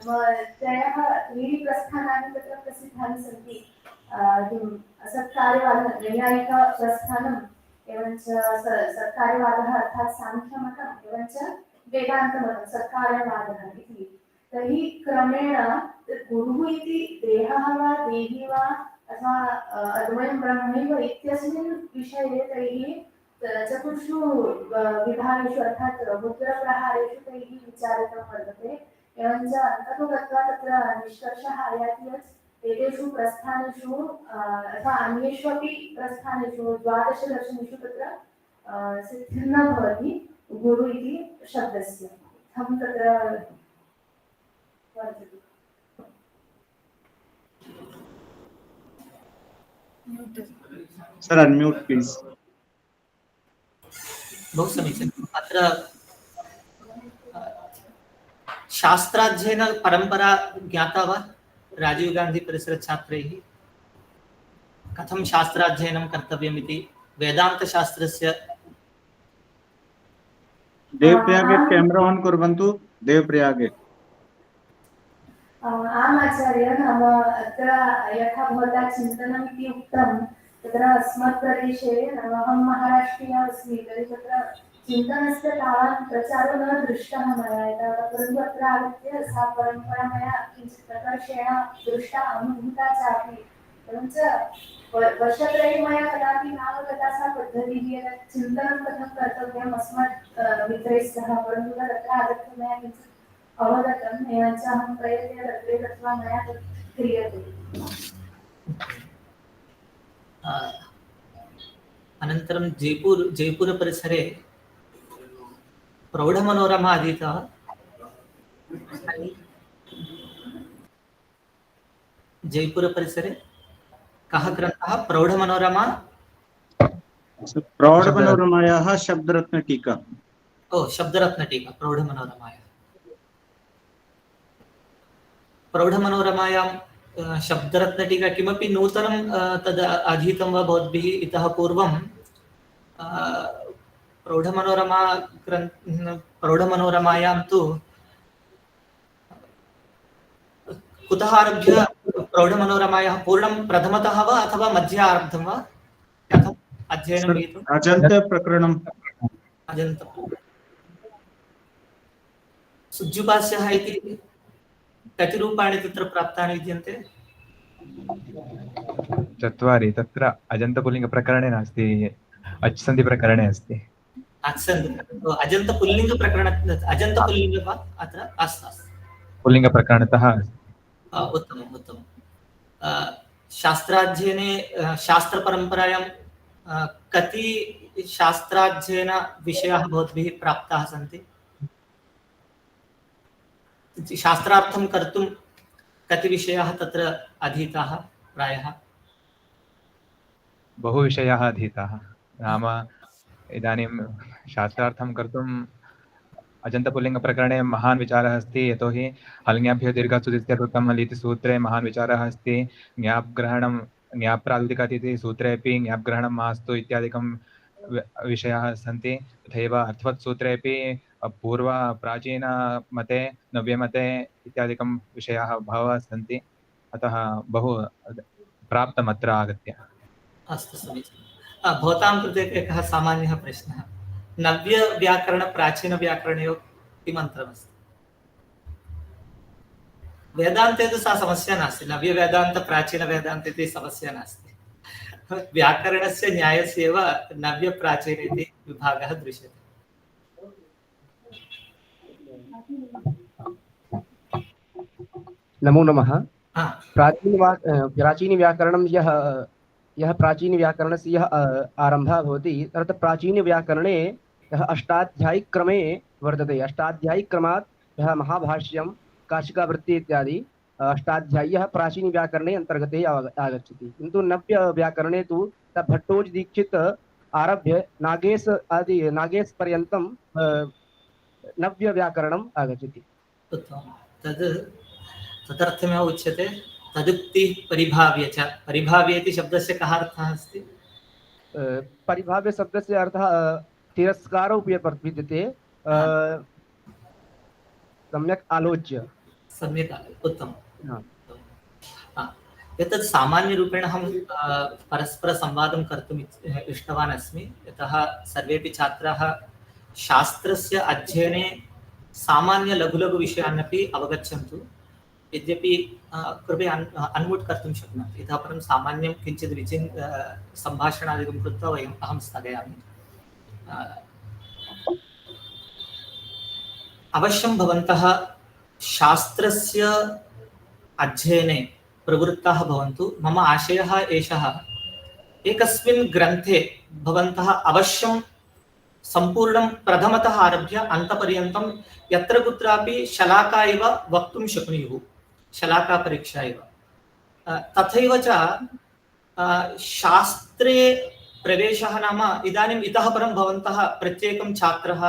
त्रयः त्रीणि प्रस्थानानि तत्र प्रसिद्धानि सन्ति। असत्कार्यवादं नैयायिकप्रस्थानं एवञ्च सर्कारवादः अर्थात् साङ्ख्यमतम् एवञ्च वेदान्तमतं सर्कारवादः इति। तर्हि क्रमेण गुरुः इति देहः वा देही वा अथवा अद्वयं ब्रह्मैव इत्यस्मिन् विषये तैः चतुर्षु विभागेषु अर्थात् मुद्रप्रहारेषु तैः विचारितं वर्तते। एवञ्च अन्ततो गत्वा तत्र निष्कर्षः आयाति यत् एतेषु प्रस्थानेषु अथवा अन्येष्वपि प्रस्थानेषु 12 दर्शनेषु तत्र सिद्धिर्न भवति गुरु इति शब्दस्य। अहं तत्र वर्तते। Sir unmute please. बहु समीचीनम्। अत्र शास्त्राध्ययन परंपरा ज्ञाता वा राजीव गांधी परिसर छात्रैः कथं शास्त्राध्ययनं कर्तव्यम् इति वेदांत शास्त्रस्य। देवप्रयागे कैमरा ऑन कुर्वन्तु। देवप्रयागे आम् आचार्य, नाम अत्र यथा भवता चिन्तनम् इति उक्तं तत्र अस्मत् प्रदेशे नाम अहं महाराष्ट्रीया अस्मि, तर्हि तत्र चिन्तनस्य तावत् प्रचारो न दृष्टः मया यतः, परन्तु अत्र आगत्य सा परम्परा मया किञ्चित् प्रकर्षेण दृष्टा अनुभूता चापि। एवञ्च वर्षत्रये मया कदापि नावगता सा पद्धतिः यत् चिन्तनं कथं कर्तव्यम् अस्मत् मित्रैः सह, परन्तु तत्र आगत्य मया किञ्चित् अवगतम्। एवञ्च अहं प्रयत्ने तत्र गत्वा मया तत् क्रियते। अनन्तरं जयपुर परिसरे प्रौढमनोरमा अधीतः। जयपुर परिसरे कः ग्रन्थः? प्रौढमनोरमा। प्रौढमनोरमायाः शब्दरत्न टीका। ओ, शब्दरत्न टीका प्रौढमनोरमायाः। प्रौढमनोरमायां शब्दरत्नटीका किमपि नूतनं तद् अधीतं वा भवद्भिः इतः पूर्वं? प्रौढमनोरमायां तु कुतः आरभ्य प्रौढमनोरमायाः पूर्णं प्रथमतः वा अथवा मध्ये आरब्धं वा? कथम् अध्ययनं विहितम्? अजन्तप्रकरणम्। अजन्त सुज्जुपास्यः इति कति रूपाणि तत्र प्राप्तानि विद्यन्ते? 4 तत्र अजन्तपुल्लिङ्गप्रकरणे नास्ति, अच्सन्धिप्रकरणे अस्ति। अजन्तपुल्लिङ्गप्रकरण अजन्तपुल्लिङ्ग वा अत्र? अस्तु अस्तु, पुल्लिङ्गप्रकरणतः अस्ति। उत्तमम् उत्तमम्। शास्त्राध्ययने शास्त्रपरम्परायां कति शास्त्राध्ययनविषयाः भवद्भिः प्राप्ताः सन्ति? शास्त्रार्थं कर्तुं कति विषयाः तत्र अधीताः प्रायः? बहु विषयाः अधीताः। नाम इदानीं शास्त्रार्थं कर्तुम् अजन्तपुल्लिङ्गप्रकरणे महान् विचारः अस्ति, यतोहि हल्ङ्याभ्यो दीर्घसुदित्यर्थं हल् इति सूत्रे महान् विचारः अस्ति। ज्ञापग्रहणं ज्ञाप्रातिपदिक इति सूत्रेपि ज्ञापग्रहणं मास्तु इत्यादिकं विषयाः सन्ति। तथैव अर्थवत् सूत्रेपि पूर्वप्राचीनमते नव्यमते इत्यादिकं विषयाः बहवः सन्ति। अतः बहु प्राप्तम् अत्र आगत्य। अस्तु, समीचीनं। भवतां कृते एकः सामान्यः प्रश्नः। नव्यव्याकरणप्राचीनव्याकरणयोः किम् अन्तरमस्ति? वेदान्ते तु सा समस्या नास्ति, नव्यवेदान्तप्राचीनवेदान्त इति समस्या नास्ति। व्याकरणस्य न्यायस्य एव नव्यप्राचीन इति विभागः दृश्यते। नमो नमः। प्राचीनव्याकरणं यः प्राचीनव्याकरणस्य यः आरम्भः भवति तत्र प्राचीनव्याकरणे यः अष्टाध्यायिक्रमे वर्तते। अष्टाध्यायिक्रमात् यः महाभाष्यं काशिकावृत्ति इत्यादि अष्टाध्याय्यः प्राचीनव्याकरणे अन्तर्गते आगच्छति। किन्तु नव्यव्याकरणे तु भट्टोजी दीक्षित आरभ्य नागेश पर्यन्तं नव्यव्याकरणम् आगच्छति। तदर्थमेव उच्यते तदुक्ति परिभाव्य च। परिभाव्य इति शब्दस्य कः अर्थः अस्ति? परिभाव्य शब्दस्य अर्थः तिरस्कारोऽपि विद्यते, सम्यक् आलोच्य। सम्यक्, उत्तमम्। एतत् सामान्यरूपेण अहं परस्परसंवादं कर्तुम् इष्टवान् अस्मि, यतः सर्वेपि छात्राः शास्त्रस्य अध्ययने सामान्य लघु लघु विषयानपि अवगच्छन्तु। यद्यपि कृपया अन्म्यूट् कर्तुं शक्नोति, इतः परं सामान्यं किञ्चित् सम्भाषणादिकं कृत्वा अहं स्थगयामि। अवश्यं भवन्तः शास्त्रस्य अध्ययने प्रवृत्ताः भवन्तु। मम आशयः एषः, एकस्मिन् ग्रन्थे भवन्तः अवश्यं सम्पूर्णं प्रथमतः आरभ्य अन्तपर्यन्तं यत्र कुत्रापि शलाका एव वक्तुं शक्नुयुः, शलाकापरीक्षा एव। तथैव च शास्त्रे प्रवेशः नाम इदानीम् इतः परं भवन्तः प्रत्येकं छात्रः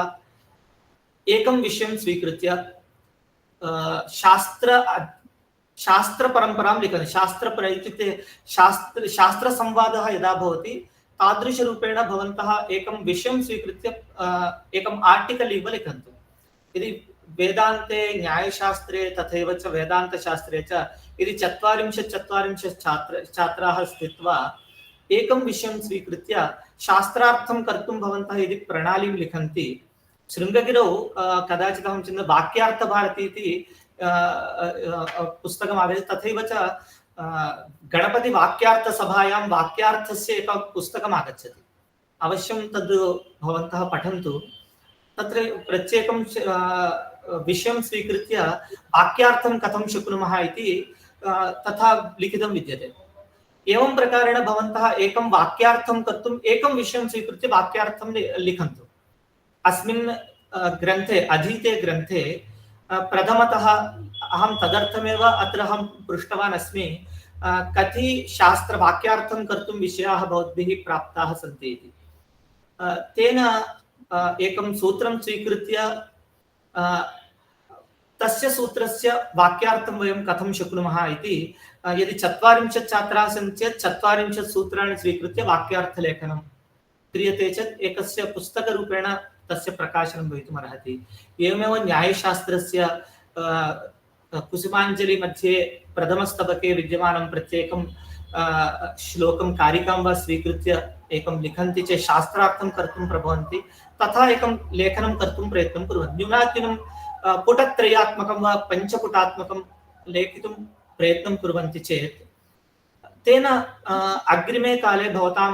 एकं विषयं स्वीकृत्य शास्त्रपरम्परां लिखति। इत्युक्ते शास्त्रसंवादः यदा भवति तादृशरूपेण भवन्तः एकं विषयं स्वीकृत्य एकम् आर्टिकल् इव लिखन्तु। यदि वेदान्ते, न्यायशास्त्रे तथैव च वेदान्तशास्त्रे च यदि 40 छात्राः स्थित्वा एकं विषयं स्वीकृत्य शास्त्रार्थं कर्तुं भवन्तः यदि प्रणालीं लिखन्ति, शृङ्गगिरौ कदाचित् अहं चिन्तयामि वाक्यार्थभारती इति पुस्तकम् आगच्छति, तथैव च गणपतिवाक्यार्थसभायां वाक्यार्थस्य एकं पुस्तकम् आगच्छति। अवश्यं तद् भवन्तः पठन्तु। तत्र प्रत्येकं विषयं स्वीकृत्य वाक्यार्थं कथं शक्नुमः इति तथा लिखितं विद्यते। एवं प्रकारेण भवन्तः एकं वाक्यार्थं कर्तुम् एकं विषयं स्वीकृत्य वाक्यार्थं लिखन्तु। अस्मिन् ग्रन्थे, अधीते ग्रन्थे प्रथमतः अहं तदर्थमेव अत्र अहं पृष्टवान् अस्मि, कति शास्त्रवाक्यार्थं कर्तुं विषयाः भवद्भिः प्राप्ताः सन्ति इति। तेन एकं सूत्रं स्वीकृत्य तस्य सूत्रस्य वाक्यार्थं वयं कथं शक्नुमः इति, यदि 40 छात्राः सन्ति चेत् 40 सूत्राणि स्वीकृत्य वाक्यार्थलेखनं क्रियते चेत् एकस्य पुस्तकरूपेण तस्य प्रकाशनं भवितुम् अर्हति। एवमेव न्यायशास्त्रस्य कुसुमाञ्जलि मध्ये प्रथमस्तबके विद्यमानं प्रत्येकं श्लोकं कारिकां वा स्वीकृत्य एकं लिखन्ति चेत् शास्त्रार्थं कर्तुं प्रभवन्ति, तथा एकं लेखनं कर्तुं प्रयत्नं कुर्वन्ति। न्यूनातिन्यूनं पुटत्रयात्मकं वा 5 पुटात्मकं लेखितुं प्रयत्नं कुर्वन्ति चेत् तेन अग्रिमे काले भवतां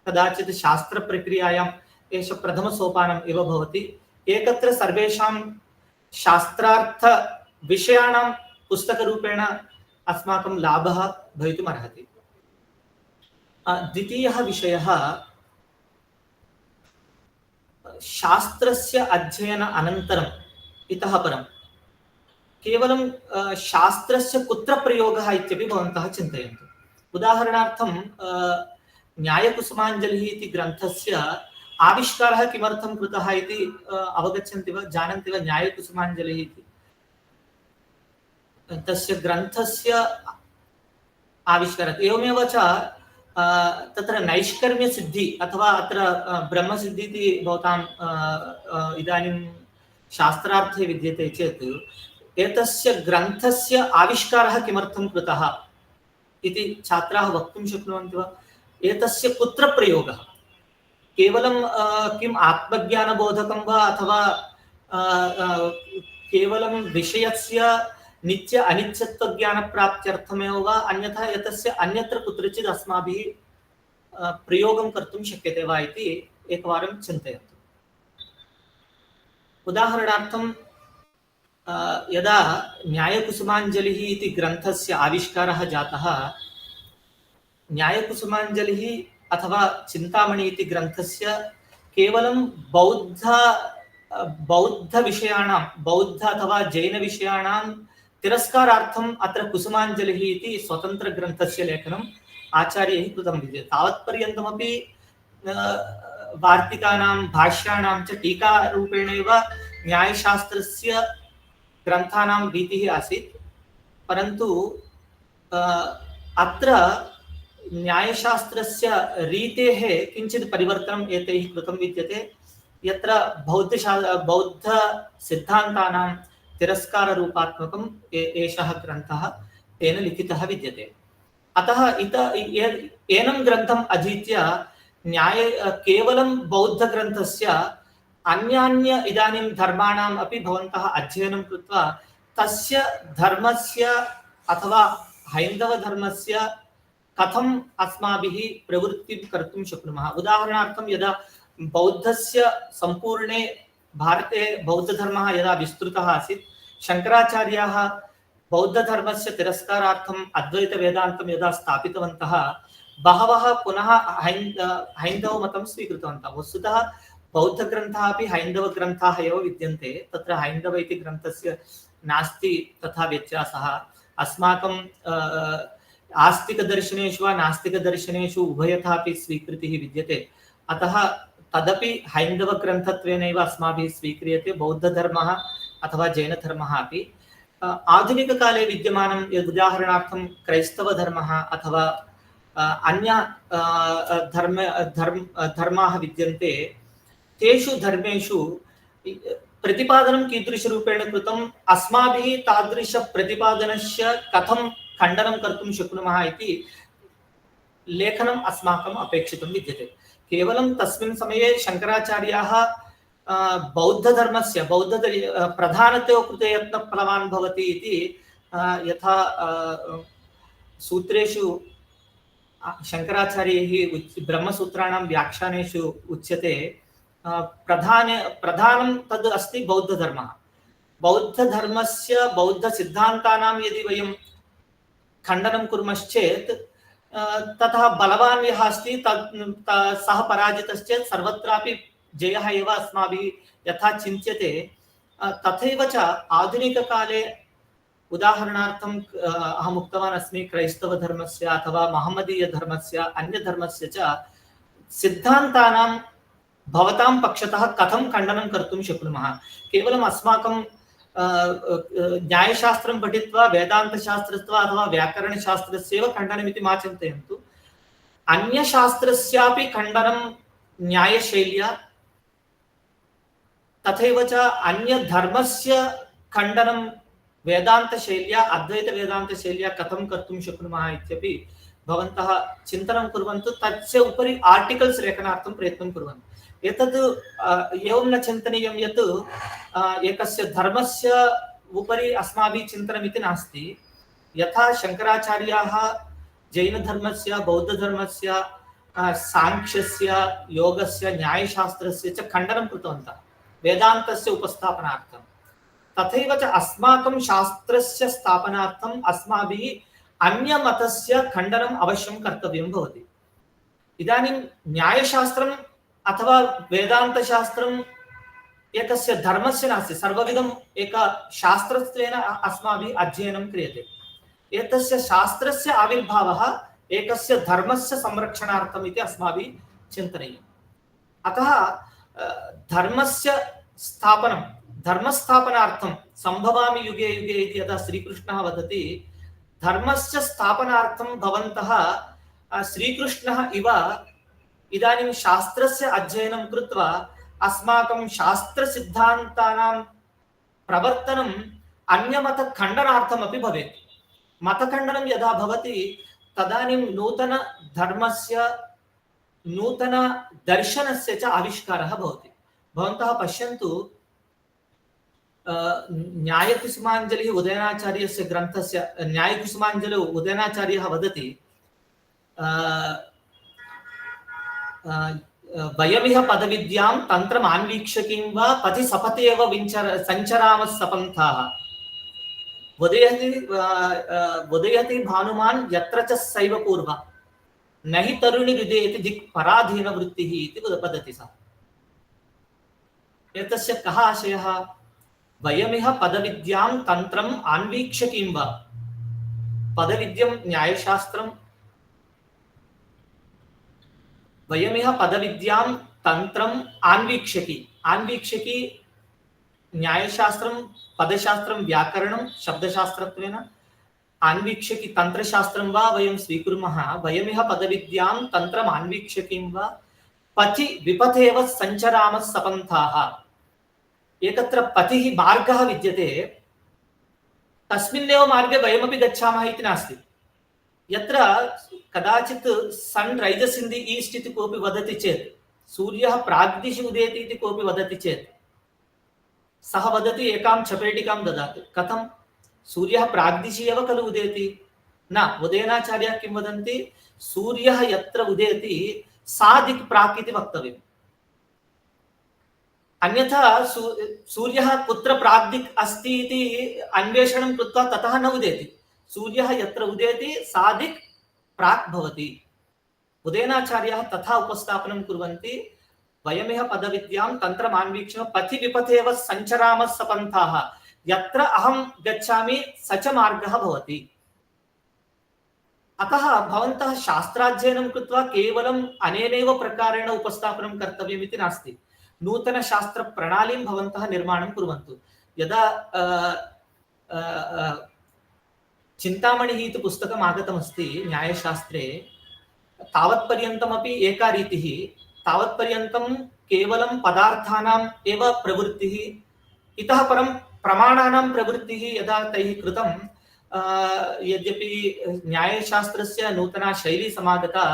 कदाचित् शास्त्रप्रक्रियायाम् एषः प्रथमसोपानम् एव भवति। एकत्र सर्वेषां शास्त्रार्थविषयाणां पुस्तकरूपेण अस्माकं लाभः भवितुम् अर्हति। द्वितीयः विषयः, शास्त्रस्य अध्ययन अनन्तरम् इतः परं केवलं शास्त्रस्य कुत्र प्रयोगः इत्यपि भवन्तः चिन्तयन्तु। उदाहरणार्थं न्यायकुसुमाञ्जलिः इति ग्रन्थस्य आविष्कारः किमर्थं कृतः इति अवगच्छन्ति वा, जानन्ति वा? न्यायकुसुमाञ्जलिः इति तस्य ग्रन्थस्य आविष्कारः। एवमेव च तत्र नैष्कर्म्यसिद्धि अथवा अत्र ब्रह्मसिद्धि इति भवतां इदानीं शास्त्रार्थे विद्यते चेत् एतस्य ग्रन्थस्य आविष्कारः किमर्थं कृतः इति छात्राः वक्तुं शक्नुवन्ति वा? एतस्य कुत्र प्रयोगः? केवलं किम् आत्मज्ञानबोधकं वा अथवा केवलं विषयस्य नित्य अनित्यत्वज्ञानप्राप्त्यर्थमेव वा, अन्यथा एतस्य अन्यत्र कुत्रचित् अस्माभिः प्रयोगं कर्तुं शक्यते वा इति एकवारं चिन्तयन्तु। उदाहरणार्थं यदा न्यायकुसुमाञ्जलिः इति ग्रन्थस्य आविष्कारः जातः, न्यायकुसुमाञ्जलिः अथवा चिन्तामणि इति ग्रन्थस्य केवलं बौद्धविषयाणां, बौद्ध अथवा जैनविषयाणां तिरस्कारार्थम् अत्र कुसुमाञ्जलिः इति स्वतन्त्रग्रन्थस्य लेखनम् आचार्यैः कृतं विद्यते। तावत्पर्यन्तमपि वार्तिकानां, भाष्याणां च टीकारूपेणैव न्यायशास्त्रस्य ग्रन्थानां रीतिः आसीत्। परन्तु अत्र न्यायशास्त्रस्य रीतेः किञ्चित् परिवर्तनम् एतैः कृतं विद्यते, यत्र बौद्धसिद्धान्तानां तिरस्काररूपात्मकम् एषः ग्रन्थः तेन लिखितः विद्यते। अतः एनं ग्रन्थम् अधीत्य केवलं बौद्धग्रन्थस्य अन्यान्य इदानीं धर्माणाम् अपि भवन्तः अध्ययनं कृत्वा तस्य धर्मस्य अथवा हैन्दवधर्मस्य कथम् अस्माभिः प्रवृत्तिं कर्तुं शक्नुमः। उदाहरणार्थं यदा बौद्धस्य सम्पूर्णे भारते बौद्धधर्मः यदा विस्तृतः आसीत्, शङ्कराचार्याः बौद्धधर्मस्य तिरस्कारार्थम् अद्वैतवेदान्तं यदा स्थापितवन्तः, बहवः पुनः हैन्दवमतं स्वीकृतवन्तः। वस्तुतः बौद्धग्रन्थाः अपि हैन्दवग्रन्थाः एव विद्यन्ते, तत्र हैन्दव इति ग्रन्थस्य नास्ति तथा व्यत्यासः। अस्माकं आस्तिकदर्शनेषु वा नास्तिकदर्शनेषु उभयथा अपि स्वीकृतिः विद्यते। अतः तदपि हैन्दवग्रन्थत्वेनैव अस्माभिः स्वीक्रियते, बौद्धधर्मः अथवा जैनधर्मः अपि। आधुनिककाले विद्यमानं यद् उदाहरणार्थं क्रैस्तवधर्मः अथवा अन्य धर्माः विद्यन्ते, तेषु धर्मेषु प्रतिपादनं कीदृशरूपेण कृतम्, अस्माभिः तादृशप्रतिपादनस्य कथं खण्डनं कर्तुं शक्नुमः इति लेखनम् अस्माकम् अपेक्षितं विद्यते। केवलं तस्मिन् समये शङ्कराचार्याः बौद्धधर्मस्य प्रधानतयो कृते यत्नफलवान् भवति इति यथा सूत्रेषु शङ्कराचार्यैः ब्रह्मसूत्राणां व्याख्यानेषु उच्यते, प्रधानं तद् अस्ति बौद्धधर्मः। बौद्धधर्मस्य बौद्धसिद्धान्तानां यदि वयं खण्डनं कुर्मश्चेत् ततः बलवान् यः अस्ति सः पराजितश्चेत् सर्वत्रापि जयः एव अस्माभिः यथा चिन्त्यते, तथैव च आधुनिककाले उदाहरणार्थम् अहम् उक्तवान् अस्मि, क्रैस्तवधर्मस्य अथवा महम्मदीयधर्मस्य अन्यधर्मस्य च सिद्धान्तानां भवतां पक्षतः कथं खण्डनं कर्तुं शक्नुमः। केवलम् अस्माकं न्यायशास्त्रं पठित्वा वेदान्तशास्त्रस्य अथवा व्याकरणशास्त्रस्यैव खण्डनमिति मा चिन्तयन्तु। अन्यशास्त्रस्यापि खण्डनं न्यायशैल्या, तथैव च अन्यधर्मस्य खण्डनं वेदान्तशैल्या, अद्वैतवेदान्तशैल्या कथं कर्तुं शक्नुमः इत्यपि भवन्तः चिन्तनं कुर्वन्तु। तस्य उपरि आर्टिकल्स् लेखनार्थं प्रयत्नं कुर्वन्तु। एतद् एवं न चिन्तनीयं यत् एकस्य धर्मस्य उपरि अस्माभिः चिन्तनमिति नास्ति। यथा शङ्कराचार्याः जैनधर्मस्य, बौद्धधर्मस्य, साङ्ख्यस्य, योगस्य, न्यायशास्त्रस्य च खण्डनं कृतवन्तः वेदान्तस्य उपस्थापनार्थं, तथैव च अस्माकं शास्त्रस्य स्थापनार्थम् अस्माभिः अन्यमतस्य खण्डनम् अवश्यं कर्तव्यं भवति। इदानीं न्यायशास्त्रम् अथवा वेदान्तशास्त्रम् एकस्य धर्मस्य नास्ति, सर्वविधम् शास्त्रत्वेन अस्माभिः अध्ययनं क्रियते। एतस्य शास्त्रस्य आविर्भावः एकस्य धर्मस्य संरक्षणार्थम् इति अस्माभिः चिन्तनीयम्। अतः धर्मस्य स्थापनं, धर्मस्थापनार्थं सम्भवामि युगे युगे इति यदा श्रीकृष्णः वदति, धर्मस्य स्थापनार्थं भवन्तः श्रीकृष्णः इव इदानीं शास्त्रस्य अध्ययनं कृत्वा अस्माकं शास्त्रसिद्धान्तानां प्रवर्तनम् अन्यमतखण्डनार्थमपि भवेत्। मतखण्डनं यदा भवति तदानीं नूतनधर्मस्य, नूतनदर्शनस्य च आविष्कारः भवति। भवन्तः पश्यन्तु, न्यायकुसुमाञ्जलिः उदयनाचार्यस्य ग्रन्थस्य, न्यायकुसुमाञ्जलौ उदयनाचार्यः वदति, वयमिह पदविद्यां तन्त्रम् आन्वीक्षकीं वा पथि सपति एव सञ्चरामः सपन्थाः, उदयति भानुमान् यत्र च सैव पूर्व न हि तरुणि विदेति दिक् पराधीनवृत्तिः इति वदति सः। एतस्य कः आशयः? वयमिह पदविद्यां तन्त्रम् आन्वीक्षकीं वा, पदविद्यं न्यायशास्त्रं, वयमिह पदविद्यां तन्त्रम् आन्वीक्षकी, आन्वीक्षकी न्यायशास्त्रं, पदशास्त्रं, व्याकरणं शब्दशास्त्रत्वेन, आन्वीक्षकी तन्त्रशास्त्रं वा वयं स्वीकुर्मः। वयमिह पदविद्यां तन्त्रम् आन्वीक्षकीं वा पथि विपथेव सञ्चरामः सपन्थाः। एकत्र पथिः मार्गः विद्यते, तस्मिन्नेव मार्गे वयमपि गच्छामः इति नास्ति। यत्र कदाचित् सन् रैजस् इन् दि ईस्ट् इति कोऽपि वदति चेत्, सूर्यः प्राग्दिशि उदेति इति कोऽपि वदति चेत्, सः वदति एकां चपेटिकां ददातु। कथं? सूर्यः प्राग्दिशि एव खलु उदेति? न, उदयनाचार्याः किं वदन्ति? सूर्यः यत्र उदेति सा दिक् प्राक् इति वक्तव्यम्। अन्यथा सूर्यः कुत्र प्राग्दिक् अस्ति इति अन्वेषणं कृत्वा ततः न उदेति। सूर्यः यत्र उदेति सा दिक् प्राक् भवति। उदयनाचार्याः तथा उपस्थापनं कुर्वन्ति। वयमिह पदविद्यां तन्त्रमान्वीक्ष्य पथि विपथेव सञ्चरामः सपन्थाः, यत्र अहं गच्छामि स च मार्गः भवति। अतः भवन्तः शास्त्राध्ययनं कृत्वा केवलम् अनेनैव प्रकारेण उपस्थापनं कर्तव्यम् इति नास्ति। नूतनशास्त्रप्रणालीं भवन्तः निर्माणं कुर्वन्तु। यदा चिन्तामणिः इति पुस्तकम् आगतमस्ति न्यायशास्त्रे, तावत्पर्यन्तमपि एका रीतिः, तावत्पर्यन्तं केवलं पदार्थानाम् एव प्रवृत्तिः, इतः परं प्रमाणानां प्रवृत्तिः यदा तैः कृतं, यद्यपि न्यायशास्त्रस्य नूतना शैली समागता,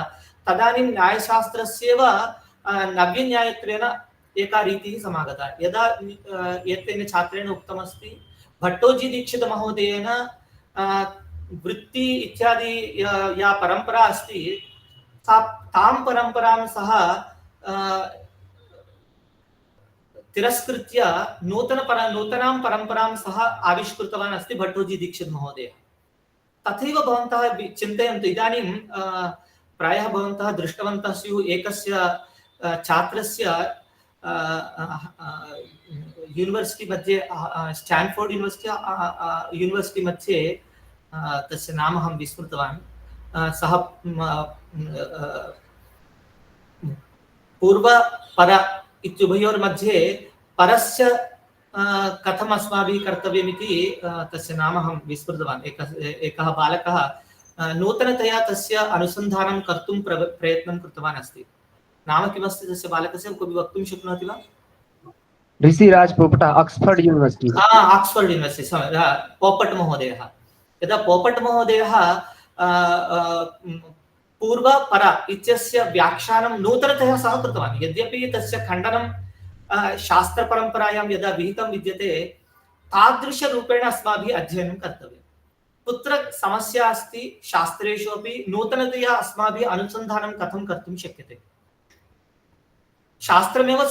तदानीं न्यायशास्त्रस्यैव नव्यन्यायत्वेन एका रीतिः समागता। यदा एतेन छात्रेण उक्तमस्ति, भट्टोजी दीक्षित महोदयेन वृत्ति इत्यादि या परंपरा अस्ति, तां परंपरां सः तिरस्कृत्य नूतनां परंपरां सः आविष्कृतवान् अस्ति भट्टोजी दीक्षित महोदयः। तथैव भवन्तः चिन्तयन्तु। इदानीं प्रायः भवन्तः दृष्टवन्तः स्युः, एकस्य छात्रस्य यूनिवर्सिटी मध्ये, स्टान्फोर्ड् यूनिवर्सिटी मध्ये, तस्य नाम अहं विस्मृतवान्, सः पूर्व पर इत्युभयोर्मध्ये परस्य कथम् अस्माभिः कर्तव्यमिति तस्य नाम अहं विस्मृतवान्। एकः बालकः नूतनतया तस्य अनुसन्धानं कर्तुं प्रयत्नं कृतवान् अस्ति। नाम किमस्ति तस्य बालकस्य, कोऽपि वक्तुं शक्नोति वा? ऋषिराज पोपट, ऑक्सफोर्ड यूनिवर्सिटी। ऑक्सफोर्ड यूनिवर्सिटी, पोपट महोदयः। यदा पोपट महोदयः पूर्व पर इत्यस्य व्याख्यानं नूतनतया सः कृतवान्। यद्यपि तस्य खण्डनं शास्त्रपरम्परायां यदा विहितं विद्यते, तादृशरूपेण अस्माभिः अध्ययनं कर्तव्यम्। कुत्र समस्या अस्ति, शास्त्रेषु अपि नूतनतया अस्माभिः अनुसन्धानं कथं कर्तुं शक्यते। शास्त्रमेव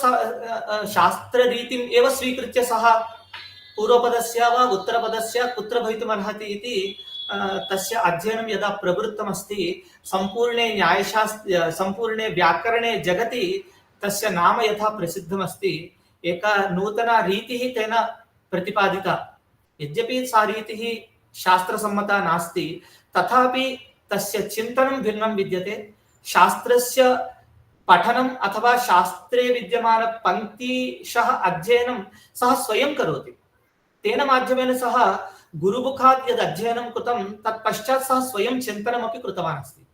शास्त्ररीतिम् एव स्वीकृत्य सः पूर्वपदस्य वा उत्तरपदस्य कुत्र भवितुमर्हति इति तस्य अध्ययनं यदा प्रवृत्तमस्ति, सम्पूर्णे व्याकरणे जगति तस्य नाम यथा प्रसिद्धमस्ति, एका नूतना रीतिः तेन प्रतिपादिता। यद्यपि सा रीतिः शास्त्रसम्मता नास्ति, तथापि तस्य चिन्तनं भिन्नं विद्यते। शास्त्रस्य पठनम् अथवा शास्त्रे विद्यमान पंक्तिशः अध्ययनं सः स्वयं करोति। तेन माध्यमेन सः गुरुमुखात् यद् अध्ययनं कृतं तत्पश्चात् सः स्वयं चिन्तनमपि कृतवान् अस्ति।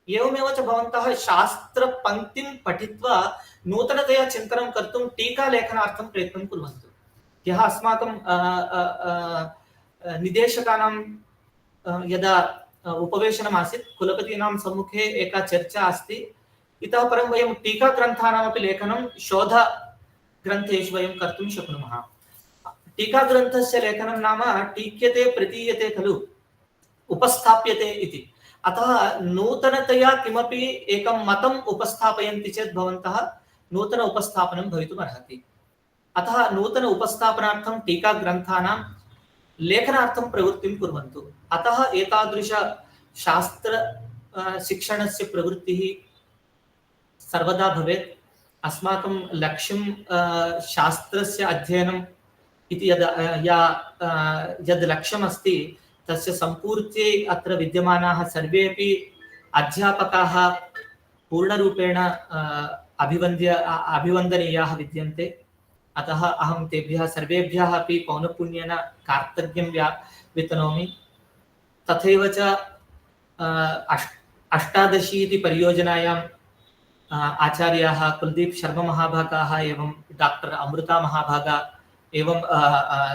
एवमेव च भवन्तः शास्त्रपङ्क्तिं पठित्वा नूतनतया चिन्तनं कर्तुं टीकालेखनार्थं प्रयत्नं कुर्वन्तु। ह्यः अस्माकं निदेशकानां यदा उपवेशनमासीत्, कुलपतीनां सम्मुखे एका चर्चा अस्ति। इतः परं वयं टीकाग्रन्थानामपि लेखनं शोधग्रन्थेषु वयं कर्तुं शक्नुमः। टीकाग्रन्थस्य लेखनं नाम टीक्यते प्रतीयते खलु, उपस्थाप्यते इति। अतः नूतनतया किमपि एकं मतम् उपस्थापयन्ति चेत् भवन्तः नूतन उपस्थापनं भवितुमर्हति। अतः नूतन उपस्थापनार्थं टीकाग्रन्थानां लेखनार्थं प्रवृत्तिं कुर्वन्तु। अतः एतादृश शास्त्र शिक्षणस्य प्रवृत्तिः सर्वदा भवेत्। अस्माकं लक्ष्यं शास्त्रस्य अध्ययनम् इति यद् लक्ष्यमस्ति, तस्य सम्पूर्त्यै अत्र विद्यमानाः सर्वेपि अध्यापकाः पूर्णरूपेण अभिवन्दनीयाः विद्यन्ते। अतः अहं तेभ्यः सर्वेभ्यः अपि पौनःपुन्येन कार्तज्ञं वितनोमि। तथैव च 88 इति परियोजनायां आचार्याः कुलदीप शर्मा महाभागाः एवं डॉक्टर अमृता महाभागा एवं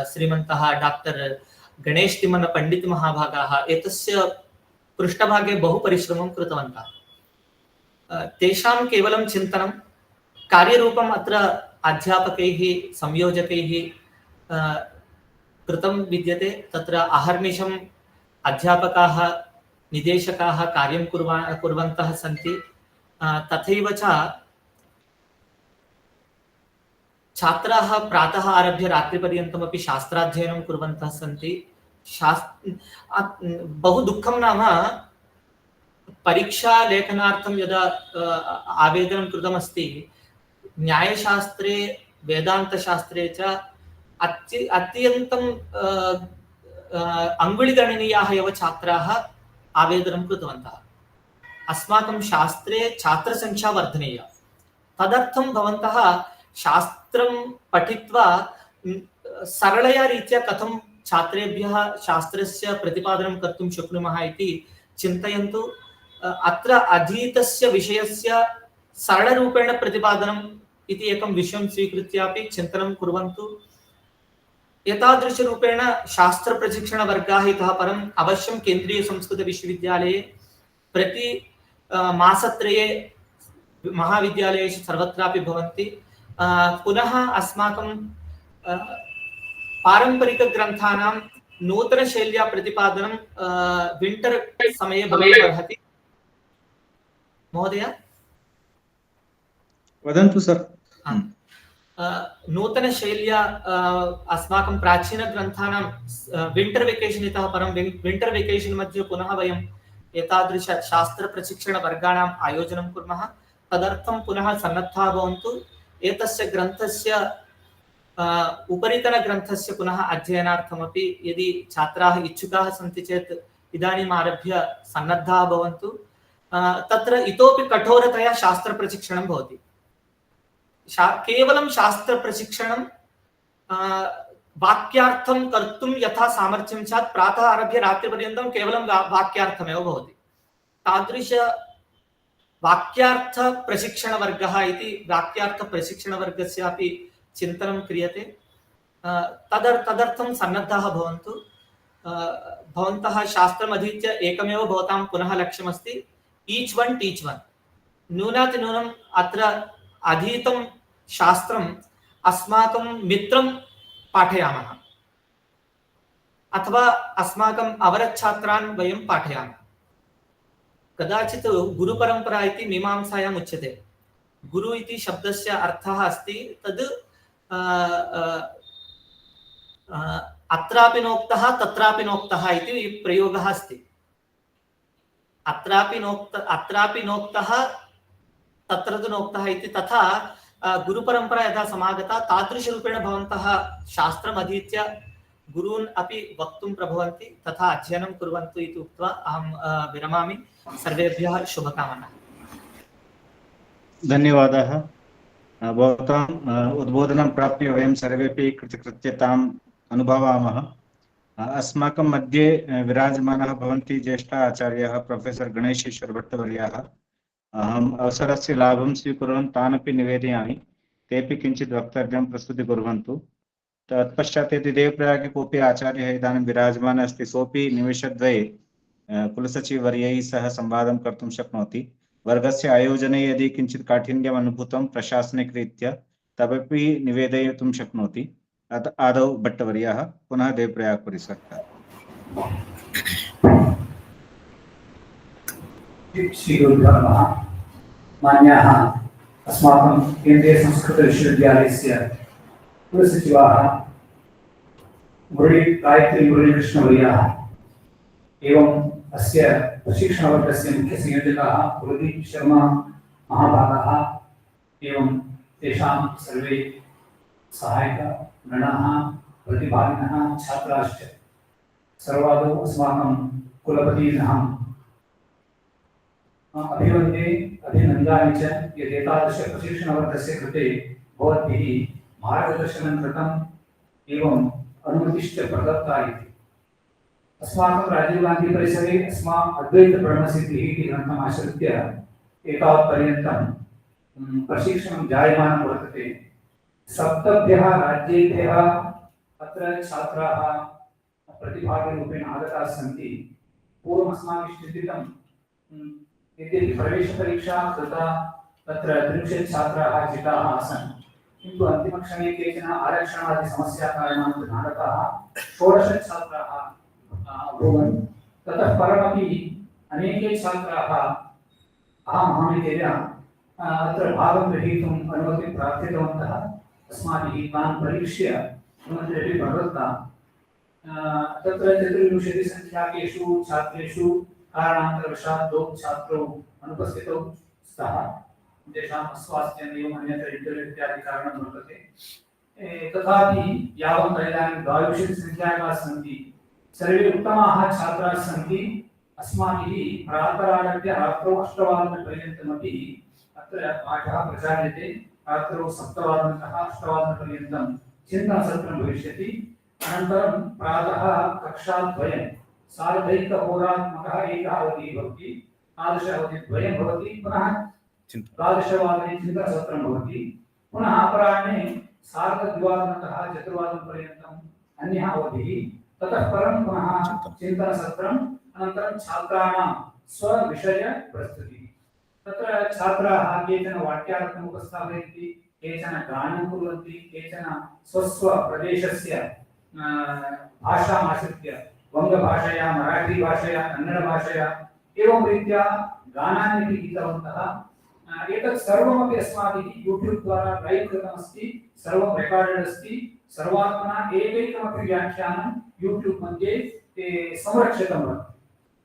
श्रीमन्तः डॉक्टर गणेश तिम्मन पंडित महाभागाः एतस्य पृष्ठभागे बहु परिश्रमं कृतवन्तः। तेषां केवलं चिन्तनं कार्यरूपम् अत्र अध्यापकैः संयोजकैः कृतं विद्यते। तत्र अहर्निशम् अध्यापकाः निदेशकाः कार्यं कुर्वन्तः सन्ति। तथैव च छात्राः प्रातः आरभ्य रात्रिपर्यन्तमपि शास्त्राध्ययनं कुर्वन्तः सन्ति। बहु दुःखं नाम परीक्षा लेखनार्थं यदा आवेदनं कृतमस्ति, न्यायशास्त्रे वेदान्तशास्त्रे च अत्यन्तं अङ्गुलिगणनीयाः एव छात्राः आवेदनं कृतवन्तः। अस्माकं शास्त्रे छात्रसंख्या वर्धनीया, तदर्थं भवन्तः शास्त्रं पठित्वा सरलया रीत्या कथं छात्रेभ्यः शास्त्रस्य प्रतिपादनं कर्तुं शक्नुमः इति चिन्तयन्तु। अत्र अधीतस्य विषयस्य सरलरूपेण प्रतिपादनम् इति एकं विषयं स्वीकृत्यापि चिन्तनं कुर्वन्तु। एतादृशरूपेण शास्त्रप्रशिक्षणवर्गाः इतः परम् अवश्यं केन्द्रीयसंस्कृतविश्वविद्यालये प्रति मासत्रये महाविद्यालयेषु सर्वत्रापि भवन्ति। पुनः अस्माकं पारम्परिकग्रन्थानां नूतनशैल्या प्रतिपादनं विंटर् समये भवितुमर्हति। महोदय वदन्तु सर। नूतनशैल्या अस्माकं प्राचीनग्रन्थानां विंटर् वेकेशन् इतः परं विंटर् वेकेशन् मध्ये पुनः वयम् एतादृश शास्त्रप्रशिक्षणवर्गाणाम् आयोजनं कुर्मः। तदर्थं पुनः सन्नद्धाः भवन्तु। एतस्य ग्रन्थस्य उपरितनग्रन्थस्य पुनः अध्ययनार्थमपि यदि छात्राः इच्छुकाः सन्ति चेत् इदानीम् आरभ्य सन्नद्धाः भवन्तु। तत्र इतोपि कठोरतया शास्त्रप्रशिक्षणं भवति। केवलं शास्त्रप्रशिक्षणं वाक्यार्थं कर्तुं यथा सामर्थ्यं स्यात् प्रातः आरभ्य रात्रिपर्यन्तं केवलं वाक्यार्थमेव भवति। तादृश वाक्यार्थप्रशिक्षणवर्गः इति वाक्यार्थप्रशिक्षणवर्गस्यापि चिन्तनं क्रियते। तदर्थं सन्नद्धाः भवन्तु। भवन्तः शास्त्रम् अधीत्य एकमेव भवतां पुनः लक्ष्यमस्ति, ईच वन टीच वन। न्यूनातिन्यूनम् अत्र अधीतं शास्त्रम् अस्माकं मित्रं पाठयामः अथवा अस्माकम् अवरच्छात्रान् वयं पाठयामः। कदाचित् गुरुपरम्परा इति मीमांसायाम् उच्यते। गुरु इति शब्दस्य अर्थः अस्ति तद् अत्रापि नोक्तः तत्रापि नोक्तः इति प्रयोगः अस्ति। अत्रापि नोक्तः तत्र तु नोक्तः इति, तथा गुरुपरम्परा यदा समागता तादृशरूपेण भवन्तः शास्त्रम् अधीत्य गुरून् अपि वक्तुं प्रभवन्ति। तथा अध्ययनं कुर्वन्तु इति उक्त्वा अहं विरमामि। सर्वेभ्यः शुभकामनाः। धन्यवादाः। भवताम् उद्बोधनं प्राप्य वयं सर्वेपि कृतकृत्यताम् अनुभवामः। अस्माकं मध्ये विराजमानः भवन्ति ज्येष्ठ आचार्याः प्रोफेसर् गणेशेश्वर भट्टवर्याः। अहम् अवसरस्य लाभं स्वीकुर्वन् तानपि निवेदयामि, तेपि किञ्चित् वक्तव्यं प्रस्तुतीकुर्वन्तु। तत्पश्चात् यदि देवप्रयागे कोऽपि आचार्यः इदानीं विराजमानः अस्ति, सोऽपि निमेषद्वये कुलसचिववर्यैः सह संवादं कर्तुं शक्नोति। वर्गस्य आयोजने यदि किञ्चित् काठिन्यम् अनुभूतं प्रशासनिकरीत्या तदपि निवेदयितुं शक्नोति। आदौ भट्टवर्यः, पुनः देवप्रयाग परिसरः। श्रीगुरुभ्यो नमः। मान्याः अस्माकं केन्द्रीयसंस्कृतविश्वविद्यालयस्य कुलसचिवाः गायत्री मुरलीकृष्णवर्याः एवं अस्य प्रशिक्षणवर्गस्य मुख्यसंयोजकाः कुलदीप शर्मा महाभागाः एवं तेषां सर्वे सहायकगणाः प्रतिभागिनः छात्राश्च सर्वादौ अस्माकं कुलपतिनः अभिवन्दे अभिनन्दामि च यत् एतादृशप्रशिक्षणवर्गस्य कृते भवद्भिः मार्गदर्शनं कृतम् एवम् अनुमतिश्च प्रदत्ता इति। अस्माकं राजीव गान्धी परिसरे अद्वैतब्रह्मसिद्धिः इति ग्रन्थम् आश्रित्य एतावत्पर्यन्तं प्रशिक्षणं जायमानं वर्तते। सप्तभ्यः राज्येभ्यः अत्र छात्राः प्रतिभागिरूपेण आगताः सन्ति। पूर्वम् अस्माभिः चिन्तितं यद्यपि प्रवेशपरीक्षा कृता तत्र 30 छात्राः चिताः आसन् किन्तु अन्तिमक्षणे केचन आरक्षणादिसमस्याकारणात् नाटकाः 16 छात्राः अभूवन् ततः परमपि अनेके छात्राः महाविद्यालये अत्र भागं ग्रहीतुम् अनुमतिं प्रार्थितवन्तः अस्माभिः तान् परीक्ष्य अनुमतिरपि प्रदत्ता तत्र 24 संख्याकेषु छात्रेषु कारणान्तरवशात् 2 छात्रौ अनुपस्थितौ स्तः तेषाम् अस्वास्थ्यम् एवम् अन्यत्र इंटर्व्यू इत्यादि कारणं वर्तते तथापि यावन्तः इदानीं 22 संख्याकाः सन्ति सर्वे उत्तमाः छात्राः सन्ति अस्माभिः प्रातरारभ्य रात्रौ 8वादनपर्यन्तमपि अत्र पाठः प्रचार्यते रात्रौ 7वादनतः 8वादनपर्यन्तं चिन्तनसत्रं भविष्यति अनन्तरं प्रातः कक्षाद्वयं सार्धैकहोरात्मकः एकः अवधिः भवति तादृश अवधिद्वयं भवति पुनः 12वादने चिन्तनसत्रं भवति पुनः अपराह्णे सार्धद्विवादनतः 4वादनपर्यन्तम् अन्यः अवधिः ततः परं पुनः चिन्तनसत्रम् अनन्तरं छात्राणां स्वविषयप्रस्तुतिः तत्र छात्राः केचन वाक्यार्थम् उपस्थापयन्ति केचन गानं कुर्वन्ति केचन स्वस्वप्रदेशस्य भाषामाश्रित्य वङ्गभाषया मराठीभाषया कन्नडभाषया एवं रीत्या गानानि गीतवन्तः एतत् सर्वमपि अस्माभिः यूट्यूब् द्वारा लैव् कृतमस्ति सर्वं रेकार्डेड् अस्ति सर्वात्मना एकैकमपि व्याख्यानं यूट्यूब् मध्ये संरक्षितं वर्तते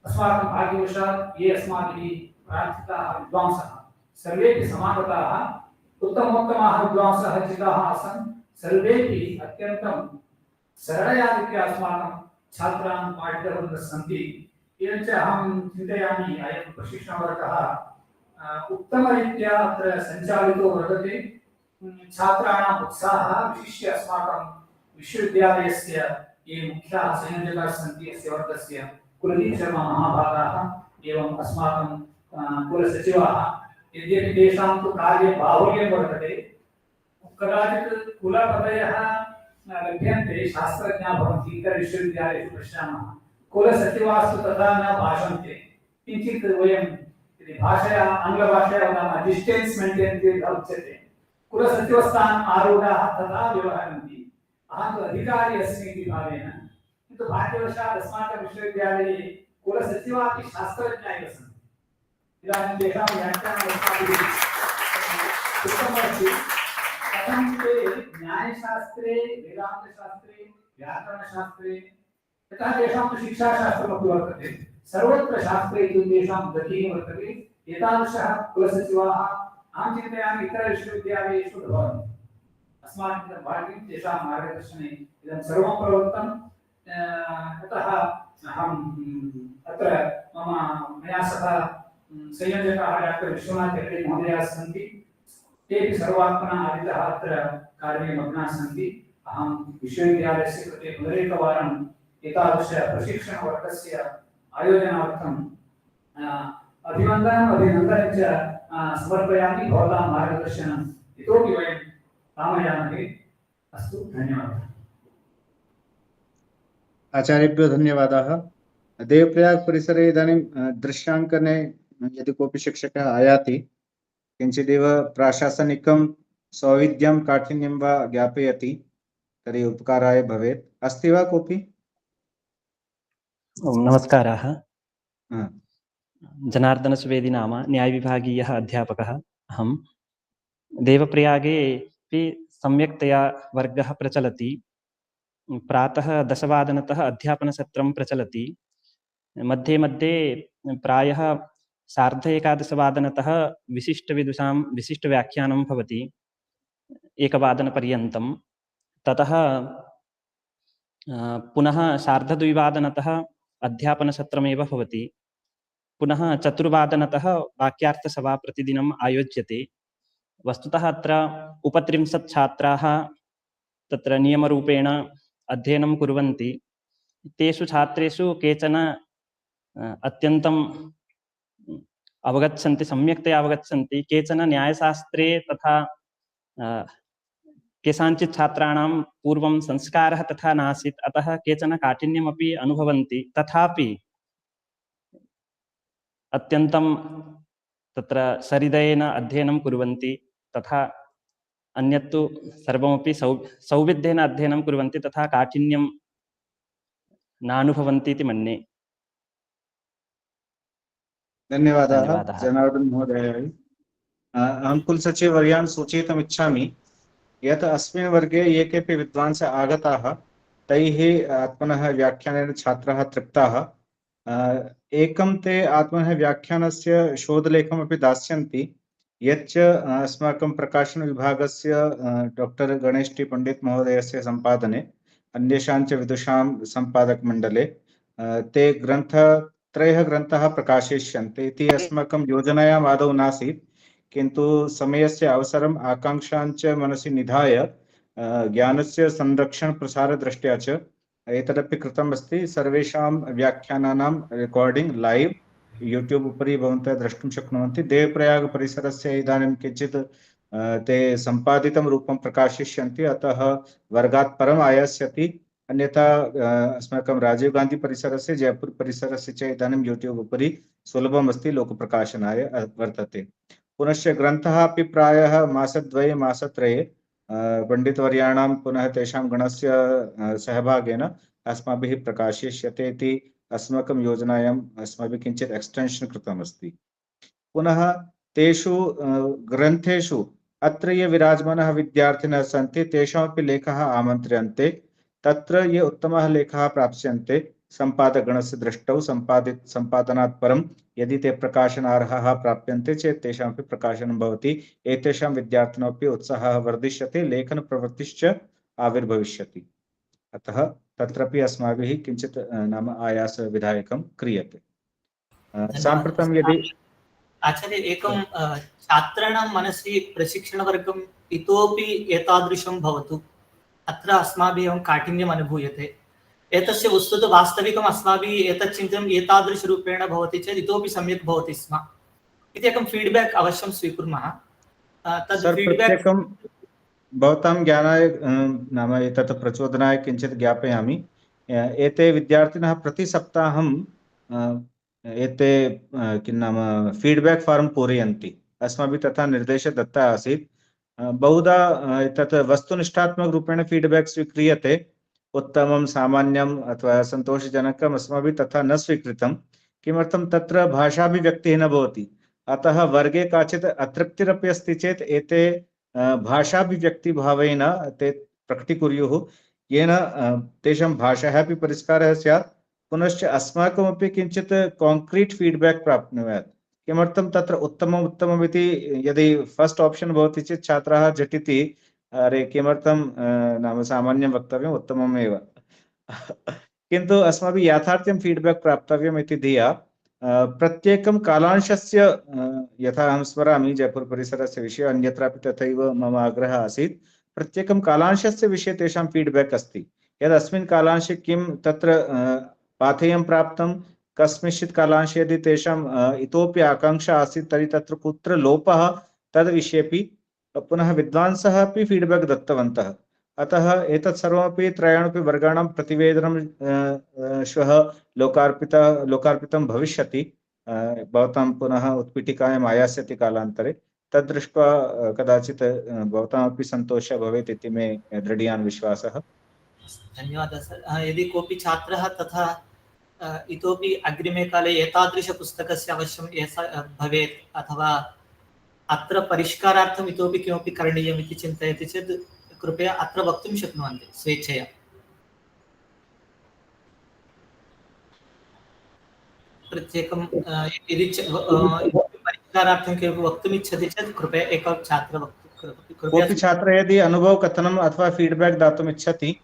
अस्माकं भाग्यवशात् ये अस्माभिः प्रार्थिताः विद्वांसः सर्वेपि समागताः उत्तमोत्तमाः विद्वांसः चिताः आसन् सर्वेपि अत्यन्तं सरलया रीत्या अस्माकं छात्रान् पाठितवन्तः सन्ति एवञ्च अहं चिन्तयामि अयं प्रशिक्षणवर्गः उत्तमरीत्या अत्र सञ्चालितो वर्तते छात्राणाम् उत्साहः विशिष्य अस्माकं विश्वविद्यालयस्य ये मुख्याः संयोजकाः सन्ति अस्य वर्गस्य कुलदीप शर्मा महाभागाः एवम् अस्माकं कुलसचिवाः यद्यपि तेषां तु कार्ये बाहुल्यं वर्तते कदाचित् कुलपदयः लभ्यन्ते शास्त्रज्ञाः भवन्ति इतरविश्वविद्यालयेषु पश्यामः कुलसचिवास्तु तथा न भाषन्ते किञ्चित् वयं भाषया आङ्ग्लभाषया वदामः डिस्टेन्स् मेण्टेन् उच्यते कुलसचिवस्थानम् आरूढाः तथा व्यवहरन्ति अहं तु अधिकारी अस्मि इति भावेन किन्तु भाग्यवशात् अस्माकं विश्वविद्यालये कुलसचिवाः अपि शास्त्रज्ञाः एव सन्ति इदानीं तेषां व्याख्यानम् अस्माभिः कृतमस्ति कथं ते न्यायशास्त्रे वेदान्तशास्त्रे व्याकरणशास्त्रे तथा तेषां तु शिक्षाशास्त्रमपि वर्तते सर्वत्र शास्त्रे इति तेषां गतिः वर्तते एतादृशः कुलसचिवाः अहं चिन्तयामि इतरविश्वविद्यालयेषु न भवन्ति अस्माकं भाग्यं तेषां मार्गदर्शने इदं सर्वं प्रवृत्तं अतः अहम् अत्र मया सह संयोजकाः डाक्टर् विश्वनाथ हेगडे महोदयाः सन्ति तेपि सर्वात्मना आदितः अत्र कार्ये मग्नाः सन्ति अहं विश्वविद्यालयस्य कृते पुनरेकवारम् एतादृश प्रशिक्षणवर्गस्य आयोजनार्थम् अभिनन्दनं च समर्पयामि भवतां मार्गदर्शनम् इतोपि वयं कामयामहे अस्तु धन्यवादः आचार्येभ्यो धन्यवादाः देवप्रयाग परिसरे इदानीं दृश्याङ्कने यदि कोऽपि शिक्षकः आयाति किञ्चिदेव प्राशासनिकं सौविध्यं काठिन्यं वा ज्ञापयति तर्हि उपकाराय भवेत् अस्ति वा कोऽपि नमस्काराः जनार्दन सुवेदी नाम न्यायविभागीयः अध्यापकः अहं देवप्रयागे सम्यक्तया वर्गः प्रचलति प्रातः 10वादनतः अध्यापनसत्रं प्रचलति मध्ये मध्ये प्रायः 11:30 विशिष्टविदुषां विशिष्टव्याख्यानं भवति 1वादनपर्यन्तं ततः पुनः 2:30 अध्यापनसत्रमेव भवति पुनः 4वादनतः वाक्यार्थसभा प्रतिदिनम् आयोज्यते वस्तुतः अत्र 30 छात्राः तत्र नियमरूपेण अध्ययनं कुर्वन्ति तेषु छात्रेषु केचन अत्यन्तम् अवगच्छन्ति सम्यक्तया अवगच्छन्ति केचन न्यायशास्त्रे तथा केषाञ्चित् छात्राणां पूर्वं संस्कारः तथा नासीत् अतः केचन काठिन्यमपि अनुभवन्ति तथापि अत्यन्तं तत्र सहृदयेन अध्ययनं कुर्वन्ति, तथा अन्यत्तु सर्वमपि सौविध्येन अध्ययनं कुर्वन्ति, तथा काठिन्यं नानुभवन्ति इति मन्ये। धन्यवादाः धन्यवादाः। जनार्दन महोदय। अहं कुलसचिववर्यान् सूचयितुम् इच्छामि यत् अस्मिन् वर्गे ये केऽपि विद्वांसः आगताः तैः आत्मनः व्याख्यानेन छात्राः तृप्ताः। एकं ते आत्मनः व्याख्यानस्य शोधलेखमपि दास्यन्ति यच्च अस्माकं प्रकाशनविभागस्य डॉक्टर गणेश टी पंडित महोदयस्य सम्पादने अन्येषां च विदुषां सम्पादकमण्डले ते त्रयः ग्रन्थाः प्रकाशयिष्यन्ते इति अस्माकं योजनायाम् आदौ नासीत्, किन्तु समयस्य अवसरम् आकाङ्क्षां च मनसि निधाय ज्ञानस्य संरक्षण प्रसारदृष्ट्या च एतदपि कृतम् अस्ति। सर्वेषां व्याख्यानानां रेकॉर्डिंग लाइव यूट्यूब उपरि भवन्तः द्रष्टुं शक्नुवन्ति। देवप्रयाग परिसरस्य इदानीं किञ्चित् ते सम्पादितं रूपं प्रकाशयिष्यन्ति, अतः वर्गात् परम् आयास्यति। अन्यथा अस्माकं राजीव गांधी परिसरस्य जयपुर परिसरस्य च इदानीं यूट्यूब उपरि सुलभम् अस्ति, लोकप्रकाशनाय वर्तते। पुनश्च ग्रन्थः अपि प्रायः मासद्वये मासत्रये पण्डितवर्याणां पुनः तेषां गणस्य सहभागेन अस्माभिः प्रकाशयिष्यते इति अस्माकं योजनायाम् अस्माभिः किञ्चित् एक्स्टेन्शन् कृतमस्ति। पुनः तेषु ग्रन्थेषु अत्र ये विराजमानः विद्यार्थिनः सन्ति तेषामपि लेखाः आमन्त्र्यन्ते। तत्र ये उत्तमाः लेखाः प्राप्स्यन्ते सम्पादकगणस्य दृष्टौ सम्पादनात् परं यदि ते प्रकाशनार्हाः प्राप्यन्ते चेत् तेषामपि प्रकाशनं भवति। एतेषां विद्यार्थिनोऽपि उत्साहः वर्धिष्यते, लेखनप्रवृत्तिश्च आविर्भविष्यति। अतः तत्रपि अस्माभिः किञ्चित् नाम आयासविधायकं क्रियते। साम्प्रतं यदि आचार्य एकं छात्राणां मनसि प्रशिक्षणवर्गम् इतोपि एतादृशं भवतु, अत्र अस्माभिः एवं काठिन्यम् अनुभूयते। एतस्य वस्तुतः वास्तविकम् अस्माभिः एतत् चिन्तनम् एतादृशरूपेण भवति चेत् इतोपि सम्यक् भवति स्म इति एकं फीड्बैक् अवश्यं स्वीकुर्मः। तद् फीड्बैक् भवतां ज्ञानाय नाम एतत् प्रचोदनाय किञ्चित् ज्ञापयामि। एते विद्यार्थिनः प्रतिसप्ताहं एते किं नाम फीड्बैक् फार्म् पूरयन्ति। अस्माभिः तथा निर्देशः दत्तः आसीत्। बहुधा एतत् वस्तुनिष्ठात्मकरूपेण फीड्बैक् स्वीक्रियते, उत्तमं सामान्यम् अथवा सन्तोषजनकम् अस्माभिः तथा न स्वीकृतं। किमर्थं तत्र भाषाभिव्यक्तिः न भवति, अतः वर्गे काचित् अतृप्तिरपि अस्ति चेत् एते भाषाभिव्यक्तिभावेन ते प्रकटीकुर्युः, येन तेषां भाषायाः अपि परिष्कारः स्यात्, पुनश्च अस्माकमपि किञ्चित् काङ्क्रीट् फीड्बैक् प्राप्नुयात्। किमर्थं तत्र उत्तमम् इति यदि फस्ट् आप्शन् भवति चेत् छात्राः झटिति अरे किमर्थं नाम सामान्यं वक्तव्यम् उत्तममेव किन्तु अस्माभिः याथार्थ्यं फीड्बैक् प्राप्तव्यम् इति धिया प्रत्येकं कालांशस्य यथा अहं स्मरामि जयपुर परिसरस्य विषये, अन्यत्रापि तथैव मम आग्रहः आसीत्, प्रत्येकं कालांशस्य विषये तेषां फीड्बैक् अस्ति। यद् अस्मिन् कालांशे किं तत्र पाथेयं प्राप्तं, कस्मिंश्चित् कालांशे यदि तेषां इतोपि आकाङ्क्षा आसीत् तर्हि तत्र कुत्र लोपः तद्विषयेपि पुनः विद्वांसः अपि फीड्बैक् दत्तवन्तः। अतः एतत् सर्वमपि त्रयाणपि वर्गाणां प्रतिवेदनं श्वः लोकार्पितं भविष्यति। भवतां पुनः उत्पीठिकायाम् आयास्यति कालान्तरे। तद्दृष्ट्वा कदाचित् भवतामपि सन्तोषः भवेत् इति मे दृढीयान् विश्वासः। धन्यवादः सर। यदि कोऽपि छात्रः तथा इतोपि अग्रिमे काले एतादृशपुस्तकस्य अवश्यं भवेत् अथवा अत्र परिष्कारार्थम् इतोपि किमपि करणीयम् इति चिन्तयति चेत् कृपया अत्र वक्तुं शक्नुवन्ति स्वेच्छया। प्रत्येकं यदि परिष्कारार्थं किमपि वक्तुमिच्छति चेत् कृपया एकः छात्रः वक्तुं कोऽपि छात्रः यदि अनुभवकथनम् अथवा फीड्बैक् दातुम् इच्छति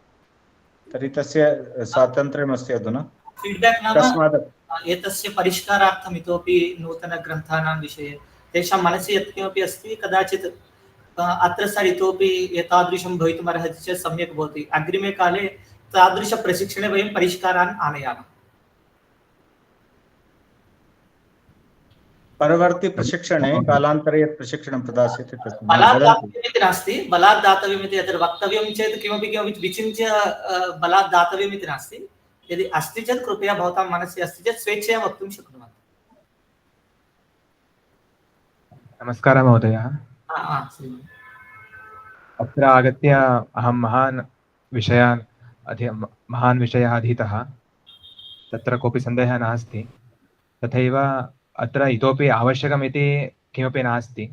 तर्हि तस्य स्वातन्त्र्यमस्ति अधुना। फीड्बैक् नाम एतस्य परिष्कारार्थम् इतोपि नूतनग्रन्थानां विषये तेषां मनसि यत्किमपि अस्ति कदाचित् अत्र सर इतोपि एतादृशं भवितुमर्हति चेत् सम्यक् भवति। अग्रिमे काले तादृशप्रशिक्षणे वयं परिष्कारान् आनयामः। परवर्ती प्रशिक्षणे कालान्तरे यत् प्रशिक्षणं प्रदास्यते तत् बलात् नास्ति, बलात् दातव्यमिति यत्र वक्तव्यं चेत् किमपि विचिन्त्य बलात् दातव्यमिति नास्ति। यदि अस्ति चेत् कृपया भवतां मनसि अस्ति चेत् स्वेच्छया वक्तुं शक्नुवन्ति। नमस्कारः महोदयः। अत्र आगत्य अहं महान् विषयः अधीतः, तत्र कोऽपि सन्देहः नास्ति। तथैव अत्र इतोपि आवश्यकमिति किमपि नास्ति।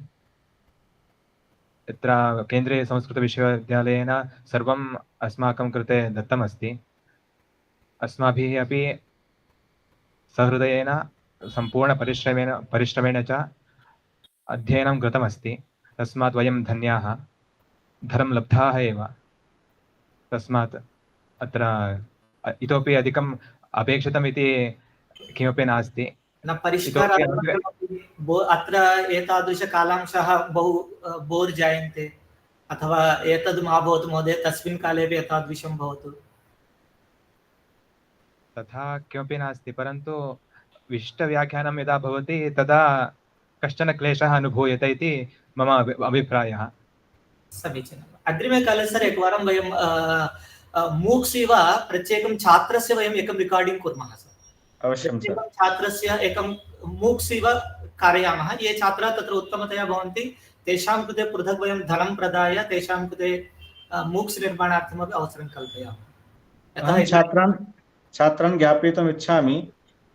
तत्र केन्द्रीयसंस्कृतविश्वविद्यालयेन सर्वम् अस्माकं कृते दत्तमस्ति। अस्माभिः अपि सहृदयेन परिश्रमेण च अध्ययनं कृतमस्ति। तस्मात् वयं धन्याः, धनं लब्धाः एव। तस्मात् अत्र इतोपि अधिकम् अपेक्षितमिति किमपि नास्ति। न परिष्कारार्थम् अत्र एतादृशकालांशः बहु बोर् जायन्ते, अथवा एतद् मा भवतु महोदय, तस्मिन् काले अपि एतादृशं भवतु। तथा किमपि नास्ति, परन्तु विशिष्टव्याख्यानं यदा भवति तदा कश्चन क्लेशः अनुभूयते इति मम अभिप्रायः। समीचीनम्। अग्रिमे काले सर् एकवारं वयं मूक्स् इव प्रत्येकं छात्रस्य वयम् एकं रिकार्डिङ्ग् कुर्मः सर्। अवश्यं सर्। छात्रस्य एकं मूक्स् इव कारयामः। ये छात्राः तत्र उत्तमतया भवन्ति तेषां कृते पृथक् वयं धनं प्रदाय तेषां कृते मूक्स् निर्माणार्थमपि अवसरं कल्पयामः। छात्रान् ज्ञापयितुम् इच्छामि,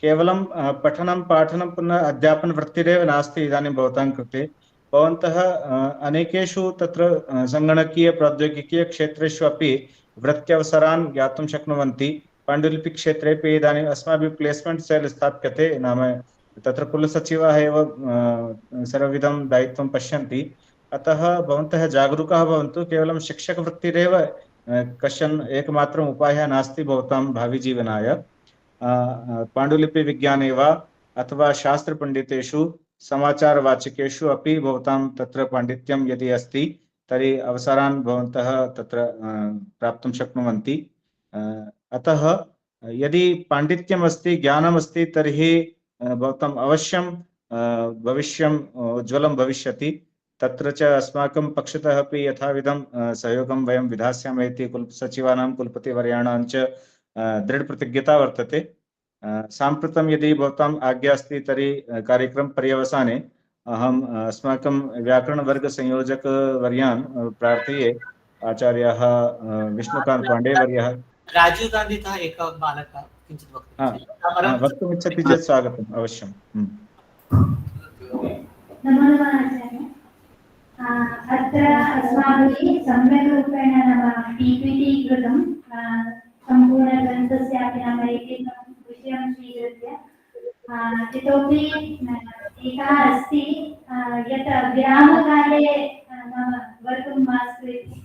केवलं पठनं पाठनं पुनः अध्यापनवृत्तिरेव नास्ति इदानीं भवतां कृते। भवन्तः अनेकेषु तत्र संगणकीय प्रौद्योगिकीय क्षेत्रेषु अपि वृत्त्यवसरान् ज्ञातुं शक्नुवन्ति। पाण्डुलिपिक्षेत्रेपि इदानीम् अस्माभिः प्लेस्मेण्ट् सेल् स्थाप्यते, नाम तत्र कुलसचिवाः एव सर्वविधं दायित्वं पश्यन्ति। अतः भवन्तः जागरूकाः भवन्तु। केवलं शिक्षकवृत्तिरेव कश्चन एकमात्रम् उपायः नास्ति भवतां भावी जीवनाय। पाण्डुलिपिविज्ञाने वा अथवा शास्त्रपण्डितेषु समाचारवाचकेषु अपि भवतां तत्र पाण्डित्यं यदि अस्ति तर्हि अवसरान् भवन्तः तत्र प्राप्तुं शक्नुवन्ति। अतः यदि पाण्डित्यम् अस्ति, ज्ञानम् अस्ति, तर्हि भवताम् अवश्यं भविष्यम् उज्ज्वलं भविष्यति। तत्र च अस्माकं पक्षतः अपि यथाविधं सहयोगं वयं विधास्यामः इति कुलसचिवानां कुलपतिवर्याणां च दृढप्रतिज्ञता वर्तते। साम्प्रतं यदि भवताम् आज्ञा अस्ति तर्हि कार्यक्रम पर्यवसाने अहम् अस्माकं व्याकरणवर्गसंयोजकवर्यान् प्रार्थये, आचार्यः विष्णुकान्त पाण्डे वर्यः। राजीव गान्धीतः एकः बालकः किञ्चित् वक्तुमिच्छति चेत् स्वागतम् अवश्यं। नमो नमः आचार्य। अत्र अस्माभिः सम्यक् रूपेण नाम पीपीटी कृतं, सम्पूर्णग्रन्थस्यापि नाम एकैकं विषयं स्वीकृत्य। इतोपि एकः अस्ति यत् विरामकाले नाम वर्तुं मास्तु इति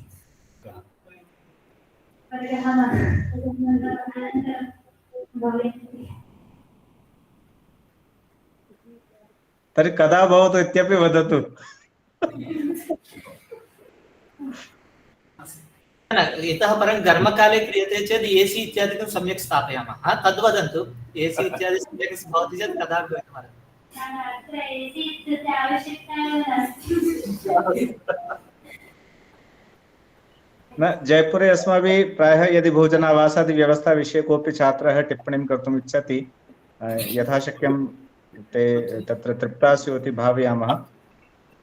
तर्हि कदा भवतु इत्यपि वदतु। इतः परं घर्मकाले क्रियते चेत् एसि इत्यादिकं सम्यक् स्थापयामः। तद्वदन्तु, एसि इत्यादि सम्यक् भवति चेत् कदा भवितुमर्हति। न, जयपुरे अस्माभिः प्रायः यदि भोजनावासादि व्यवस्था विषये कोऽपि छात्रः टिप्पणीं कर्तुम् इच्छति, यथाशक्यं ते तत्र तृप्ताः स्युः इति भावयामः।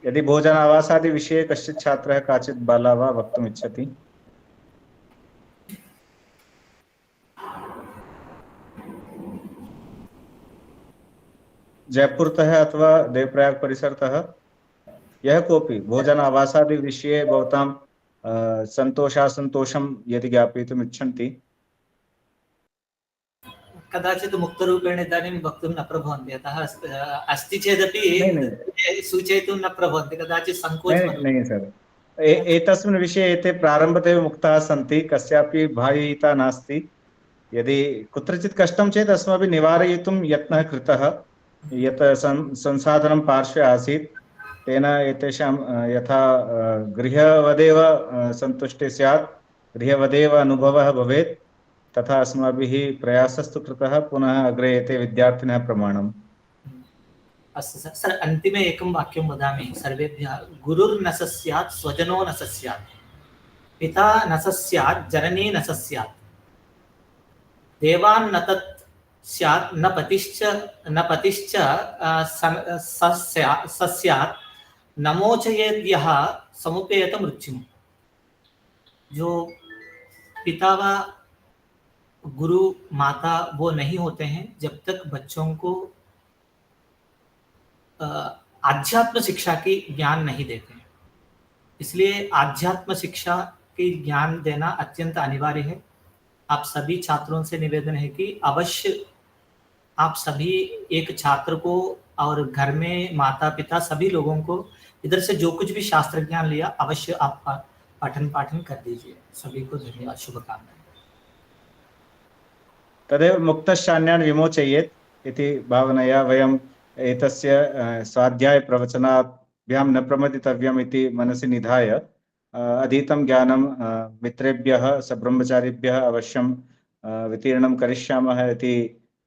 यदि भोजनावासादि विषये कश्चित् छात्रः काचित् बाला वा वक्तुम् इच्छति। जयपुरतः अथवा देवप्रयाग परिसरतः यः कोऽपि भोजनावासादि विषये भवतां सन्तोषासन्तोषं यदि ज्ञापयितुम् इच्छन्ति। कदाचित् मुक्तरूपेण इदानीं वक्तुं न प्रभवन्ति, अतः अस्ति चेदपि सूचयितुं न प्रभवन्ति, कदाचित् सङ्कोचः। नहीं सर्, एतस्मिन् विषये एते प्रारम्भतः मुक्ताः सन्ति, कस्यापि बाह्यता नास्ति। यदि कुत्रचित् कष्टं चेत् अस्माभिः निवारयितुं यत्नः कृतः। यत् संसाधनं पार्श्वे आसीत् तेन एतेषां यथा गृहवदेव सन्तुष्टि स्यात्, गृहवदेव अनुभवः भवेत्, तथा अस्माभिः प्रयासस्तु कृतः। पुनः अग्रे एते विद्यार्थिनः प्रमाणम्। अस्तु सर, सर अन्तिमे एकं वाक्यं वदामि सर्वेभ्यः। गुरुर्न स स्यात्, स्वजनो न स स्यात्, पिता न स स्यात्, जननी न स स्यात्, देवान् न तत् स्यात्, न पतिश्च स स्यात्, नमोचयेद्यः समुपेयत मृत्युम्। जो पिता व गुरु माता वो नहीं होते हैं जब तक बच्चों को आध्यात्म शिक्षा की ज्ञान नहीं देते हैं। इसलिए आध्यात्म शिक्षा की ज्ञान देना अत्यंत अनिवार्य है। आप सभी छात्रों से निवेदन है कि अवश्य आप सभी एक छात्र को और घर में माता पिता सभी लोगों को इधर से जो कुछ भी शास्त्र ज्ञान लिया अवश्य आप पठन पाठन कर दीजिए। सभी को धन्यवाद, शुभकामनाएं। तदेव मुक्तश्चान्यान् विमोचयेत् इति भावनया वयम् एतस्य स्वाध्यायप्रवचनाभ्यां न प्रमदितव्यम् इति मनसि निधाय अधीतं ज्ञानं मित्रेभ्यः सब्रह्मचारिभ्यः अवश्यं वितीर्णं करिष्यामः इति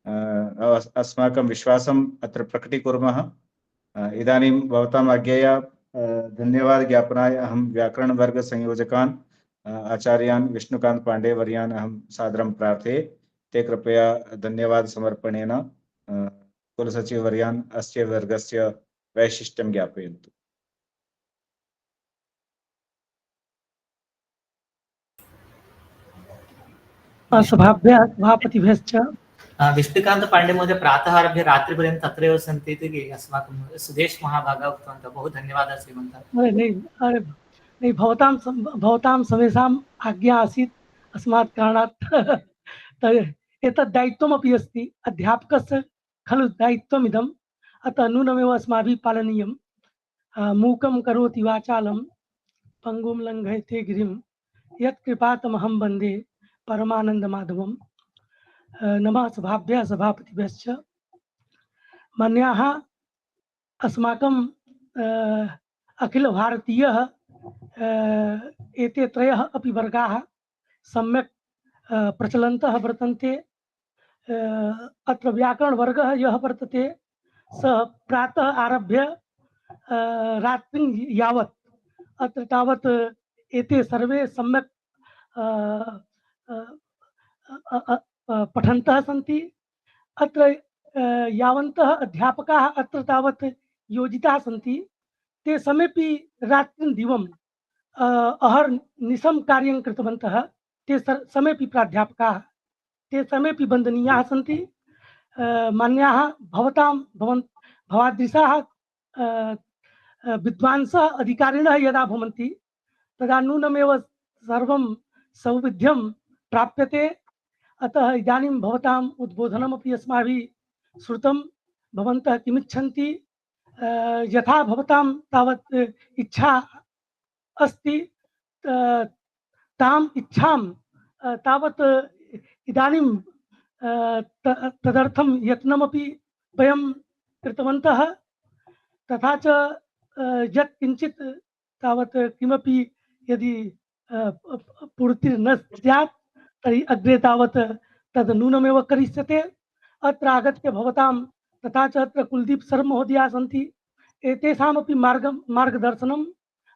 अस्माकं विश्वासम् अत्र प्रकटीकुर्मः। इदानीं भवताम् आज्ञया धन्यवाद ज्ञापनाय अहं व्याकरणवर्गसंयोजकान् आचार्यान् विष्णुकान्त पाण्डे वर्यान् अहं सादरं प्रार्थये। ते कृपया धन्यवाद समर्पणेन कुलसचिववर्यान् अस्य वर्गस्य वैशिष्ट्यं ज्ञापयन्तु। सभापतिभ्यश्च विष्णुकान्त पाण्डे महोदय प्रातः आरभ्य रात्रिपर्यन्तं तत्रैव सन्ति इति अस्माकं सुदेश महाभागः उक्तवन्तः। बहु धन्यवादः श्रीमन्तः। नहीं भवतां सर्वेषाम् आज्ञा आसीत्, अस्मात् कारणात् एतत् दायित्वमपि अस्ति, अध्यापकस्य खलु दायित्वमिदम्, अतः नूनमेव अस्माभिः पालनीयं। मूकं करोति वाचालं पङ्गुं लङ्घयते गिरिं यत्कृपातमहं वन्दे परमानन्दमाधवम्। नमः सभाभ्यः सभापतिभ्यश्च। मान्याः अस्माकं अखिल भारतीयः एते त्रयः अपि वर्गाः सम्यक् प्रचलन्तः वर्तन्ते। अत्र व्याकरणवर्गः यः वर्तते सः प्रातः आरभ्य रात्रिं यावत् अत्र तावत् एते सर्वे सम्यक् पठन्तः सन्ति। अत्र यावन्तः अध्यापकाः अत्र तावत् योजिताः सन्ति ते समेपि रात्रिं दिवं अहर्निशं कार्यं कृतवन्तः। ते समेपि प्राध्यापकाः, ते समेपि वन्दनीयाः सन्ति। मान्याः भवादृशाः विद्वांसः अधिकारिणः यदा भवन्ति तदा नूनमेव सर्वं सौविध्यं प्राप्यते। अतः इदानीं भवताम् उद्बोधनमपि अस्माभिः श्रुतं। भवन्तः किमिच्छन्ति यथा भवतां तावत् इच्छा अस्ति ताम् इच्छां तावत् इदानीं तदर्थं यत्नमपि वयं कृतवन्तः। तथा च यत् किञ्चित् तावत् किमपि यदि पूर्तिर्न स्यात् तर्हि अग्रे तावत् तद् नूनमेव करिष्यते। अत्र आगत्य भवतां तथा च अत्र कुलदीप सर महोदयाः सन्ति, एतेषामपि मार्गदर्शनं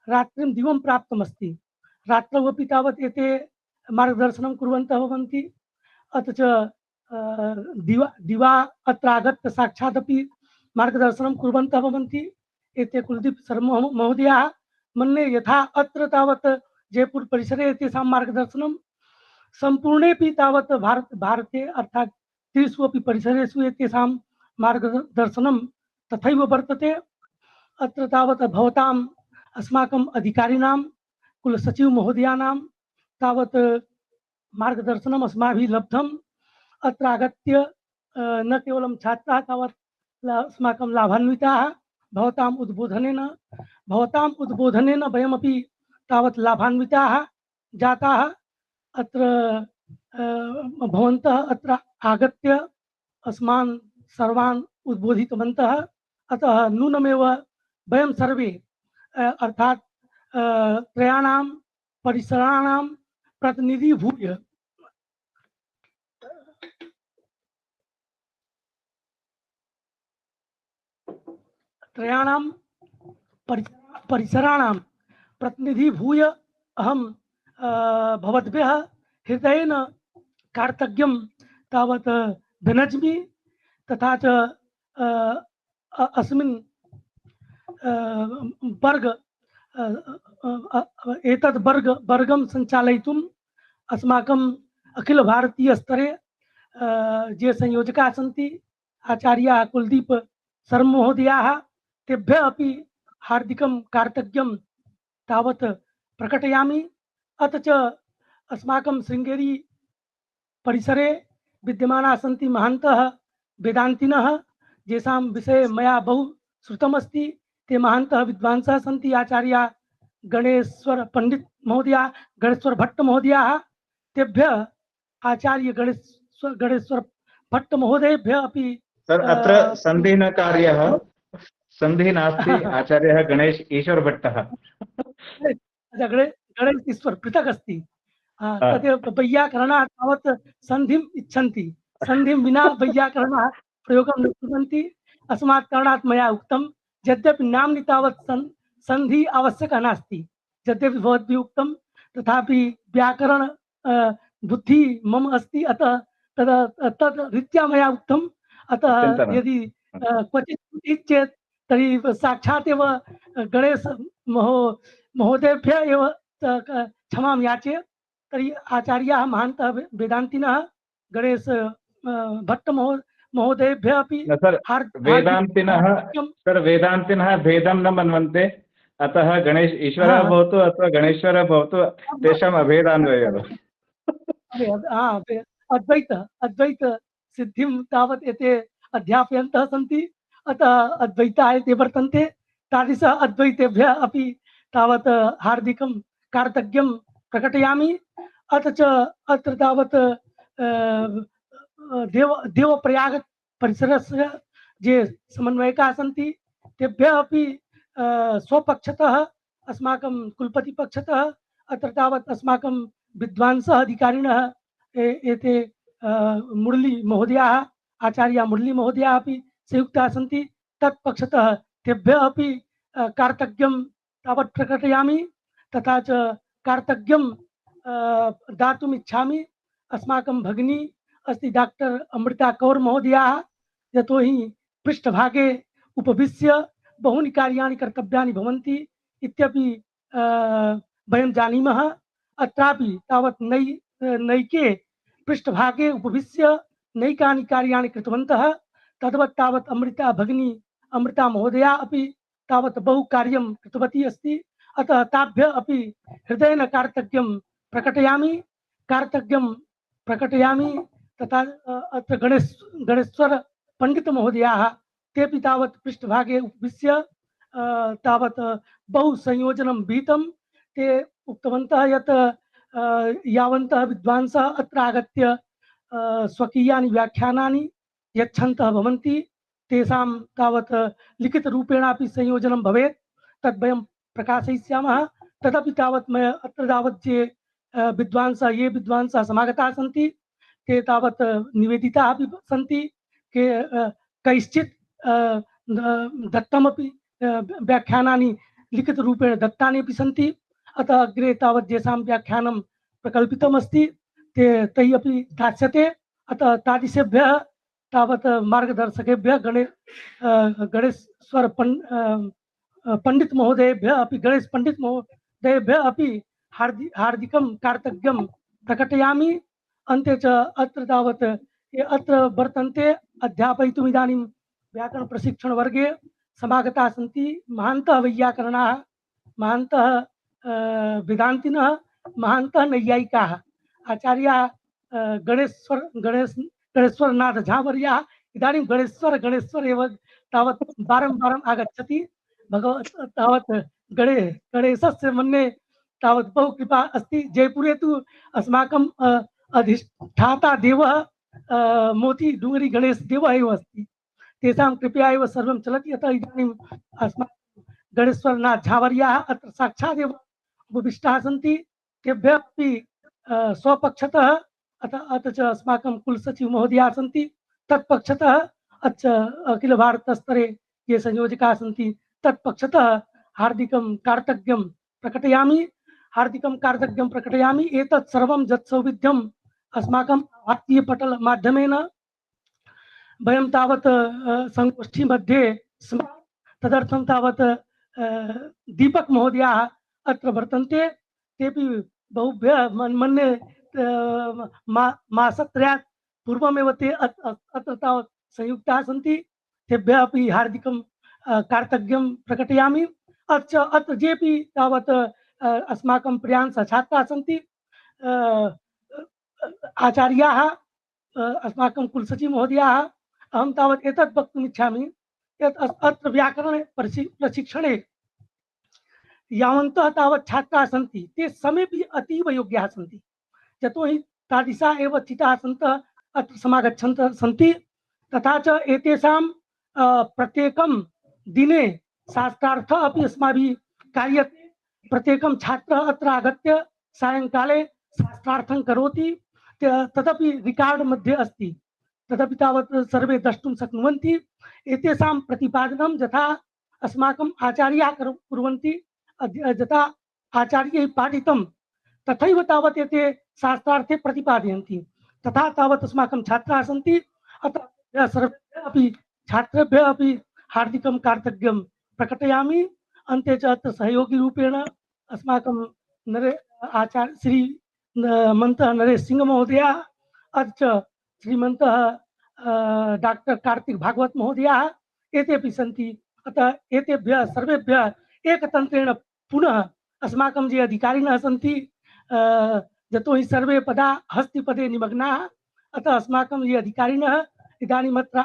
रात्रिं दिवं प्राप्तमस्ति। रात्रौ अपि तावत् एते मार्गदर्शनं कुर्वन्तः भवन्ति। अथ च दिवा अत्र आगत्य साक्षादपि मार्गदर्शनं कुर्वन्तः भवन्ति एते कुलदीप सर महोदयाः। मन्ये यथा अत्र तावत् जयपुर परिसरे एतेषां मार्गदर्शनं सम्पूर्णेपि तावत् भारते अर्थात् त्रिषु अपि परिसरेषु एतेषां मार्गदर्शनं तथैव वर्तते। अत्र तावत् भवताम् अस्माकम् अधिकारिणां कुलसचिव महोदयानां तावत् मार्गदर्शनम् अस्माभिः लब्धम्। अत्र आगत्य न केवलं छात्राः तावत् अस्माकं लाभान्विताः भवताम् उद्बोधनेन वयमपि तावत् लाभान्विताः जाताः। अत्र भवन्तः अत्र आगत्य अस्मान् सर्वान् उद्बोधितवन्तः। अतः नूनमेव वयं सर्वे अर्थात् त्रयाणां परिसराणां प्रतिनिधीभूय त्रयाणां परिसराणां प्रतिनिधीभूय अहं भवद्भ्यः हृदयेन कार्तज्ञं तावत् विनज्मि। तथा च अस्मिन् वर्ग एतद् वर्गं सञ्चालयितुम् अस्माकम् अखिल भारतीय स्तरे ये संयोजकाः सन्ति आचार्याः कुलदीप शर्मा महोदयाः तेभ्यः अपि हार्दिकं कार्तज्ञं तावत् प्रकटयामि। अथ च अस्माकं शृङ्गेरी परिसरे विद्यमानाः सन्ति महान्तः वेदान्तिनः येषां विषये मया बहु श्रुतमस्ति। ते महान्तः विद्वांसः सन्ति आचार्याः गणेश्वर पंडित महोदयाः गणेश्वर भट्ट महोदयाः तेभ्यः आचार्य गणेश्वर भट्ट महोदयेभ्यः अपि सर अत्र सन्धिः न कार्यः, सन्धिः नास्ति। आचार्यः गणेश ईश्वर भट्टः। गणेश ईश्वर पृथक् अस्ति। तदेव वैयाकरणाः तावत् सन्धिम् इच्छन्ति, सन्धिं विना वैयाकरणाः प्रयोगं न कुर्वन्ति। अस्मात् कारणात् मया उक्तं यद्यपि नाम्नि तावत् सन्धि आवश्यकः नास्ति, यद्यपि भवद्भिः उक्तं तथापि व्याकरण बुद्धि मम अस्ति, अतः तद् रीत्या मया उक्तम्। अतः यदि क्वचित् चेत् तर्हि साक्षात् एव गणेश महोदयेभ्यः एव क्षमां याचे। तर्हि आचार्याः महान्तः वेदान्तिनः गणेश भट्ट महोदयेभ्यः अपि वेदान्तिनः भेदं न मन्वन्ते, अतः गणेश ईश्वरः भवतु अथवा गणेश्वरः भवतु तेषाम् अभेदान्वयः। अद्वैत सिद्धिं तावत् एते अध्यापयन्तः सन्ति, अतः अद्वैताः एते वर्तन्ते। तादृश अद्वैतेभ्यः अपि तावत् हार्दिकं कार्तज्ञं प्रकटयामि। अथ च अत्र तावत् देवप्रयाग परिसरस्य ये समन्वयकाः सन्ति तेभ्यः अपि स्वपक्षतः अस्माकं कुलपतिपक्षतः अत्र तावत् अस्माकं विद्वांसः अधिकारिणः एते मुरली महोदयाः आचार्य मुरली महोदयाः अपि संयुक्ताः सन्ति। तत्पक्षतः तेभ्यः अपि कार्तज्ञं तावत् प्रकटयामि। तथा च कार्तज्ञं दातुम् इच्छामि अस्माकं भगिनी अस्ति डॉक्टर अमृता कौर महोदयाः, यतोहि पृष्ठभागे उपविश्य बहूनि कार्याणि कर्तव्यानि भवन्ति इत्यपि वयं जानीमः। अत्रापि तावत् नैके पृष्ठभागे उपविश्य नैकानि कार्याणि कृतवन्तः। तद्वत् तावत् अमृता भगिनी अमृता महोदया अपि तावत् बहु कार्यं कृतवती अस्ति। अतः ताभ्यः अपि हृदयेन कार्तज्ञं प्रकटयामि। तथा अत्र गणेश्वर पंडित महोदयाः तेपि तावत् पृष्ठभागे उपविश्य तावत् बहु संयोजनं विहितं। ते उक्तवन्तः यत् यावन्तः विद्वांसः अत्र आगत्य स्वकीयानि व्याख्यानानि यच्छन्तः भवन्ति तेषां तावत् लिखितरूपेणापि संयोजनं भवेत्, तद् वयं प्रकाशयिष्यामः। तदपि तावत् अत्र तावत् ये विद्वांसः समागताः सन्ति ते तावत् निवेदिताः अपि सन्ति, के कैश्चित् दत्तमपि व्याख्यानानि लिखितरूपेण दत्तानि अपि सन्ति। अतः अग्रे तावत् येषां व्याख्यानं प्रकल्पितमस्ति ते तैः अपि दास्यते। अतः तादृशेभ्यः तावत् मार्गदर्शकेभ्यः गणेश्वर पंडित महोदयेभ्यः अपि गणेश पंडित महोदयेभ्यः अपि हार्दिकं कार्तज्ञं प्रकटयामि। अन्ते च अत्र तावत् अत्र वर्तन्ते अध्यापयितुम् इदानीं व्याकरण प्रशिक्षण वर्गे समागताः सन्ति महान्तः वैयाकरणाः, महान्तः वेदान्तिनः, महान्तः नैयायिकाः। आचार्याः गणेश्वरनाथ झावर्याः इदानीं गणेश्वर एव तावत् वारं आगच्छति। तावत् गणेशस्य मन्ये तावत् बहु कृपा अस्ति। जयपुरे तु अस्माकं अधिष्ठाता देवः मोती डूंगरी गणेश देवः एव अस्ति, तेषां कृपया एव सर्वं चलति। अतः इदानीम् अस्माकं गणेश्वरनाथ झावर्याः अत्र साक्षात् एव उपविष्टाः सन्ति। तेभ्यः अपि स्वपक्षतः अथ च अस्माकं कुलसचिव महोदयाः सन्ति तत्पक्षतः अखिल भारत स्तरे ये संयोजकाः सन्ति तत्पक्षतः हार्दिकं कार्तज्ञं प्रकटयामि। एतत् सर्वं यत् सौविध्यम् अस्माकं भारतीय पटल माध्यमेन वयं तावत् संगोष्ठी मध्ये तदर्थं तावत् दीपक महोदयाः अत्र वर्तन्ते। तेपि बहुभ्यः मन्ये मासत्रयात् पूर्वमेव ते अत्र तावत् संयुक्ताः सन्ति। तेभ्यः अपि हार्दिकं कार्तज्ञं प्रकटयामि। अत्र जेपि तावत् अस्माकं प्रियांश छात्राः सन्ति, आचार्याः, अस्माकं कुलसचिव महोदयाः, अहं तावत् एतत् वक्तुम् इच्छामि यत् अत्र व्याकरण प्रशिक्षणे यावन्तः तावत् छात्राः सन्ति ते समेपि अतीव योग्याः सन्ति। यतोहि तादृशाः एव चिताः सन्तः अत्र समागच्छन्तः सन्ति। तथा च एतेषां प्रत्येकं दिने शास्त्रार्थः अपि अस्माभिः कार्यते। प्रत्येकं छात्रः अत्र आगत्य सायङ्काले शास्त्रार्थं करोति। तदपि रिकार्ड् मध्ये अस्ति, तदपि तावत् सर्वे द्रष्टुं शक्नुवन्ति। एतेषां प्रतिपादनं यथा अस्माकम् आचार्याः कुर्वन्ति, यथा आचार्यैः पाठितं तथैव तावत् एते शास्त्रार्थे प्रतिपादयन्ति, तथा तावत् अस्माकं छात्राः सन्ति। अतः सर्वेभ्यः अपि छात्रेभ्यः अपि हार्दिकं कार्तज्ञं प्रकटयामि। अन्ते च अत्र सहयोगिरूपेण अस्माकं आचार्य श्री मंतः नरेश सिंह महोदयाः, अथ च श्रीमन्तः डॉक्टर कार्तिक भागवत महोदयाः एतेपि सन्ति। अतः एतेभ्यः सर्वेभ्यः एकतन्त्रेण पुनः अस्माकं ये अधिकारिणः सन्ति, यतोहि सर्वे पदा हस्तिपदे निमग्नाः, अतः अस्माकं ये अधिकारिणः इदानीमत्र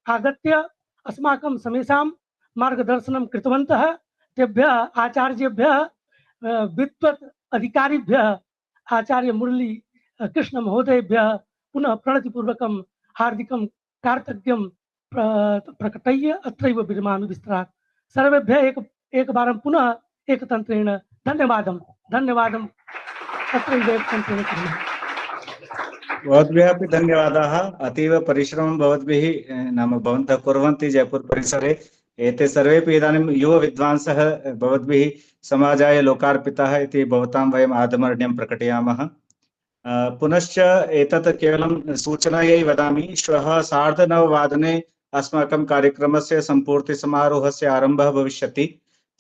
आगत्य अस्माकं समेषां मार्गदर्शनं कृतवन्तः। तेभ्यः आचार्येभ्यः विद्वत् अधिकारिभ्यः आचार्य मुरली कृष्ण महोदयेभ्यः पुनः प्रणतिपूर्वकं हार्दिकं कार्तज्ञं प्रकटय्य अत्रैव विरमामि विस्तरात्। सर्वेभ्यः एकवारं पुनः एकतन्त्रेण धन्यवादं अत्रैव एकतन्त्रेण कुर्मः। भवद्भ्यः अपि धन्यवादाः। अतीव परिश्रमं भवद्भिः नाम भवन्तः कुर्वन्ति जयपुर परिसरे। एते सर्वेपि इदानीं युव विद्वांसः भवद्भिः समाजाय लोकार्पिताः इति भवतां वयम् आदमर्ण्यं प्रकटयामः। पुनश्च एतत् केवलं सूचनायै वदामि, श्वः 9:30 अस्माकं कार्यक्रमस्य सम्पूर्तिसमारोहस्य आरम्भः भविष्यति।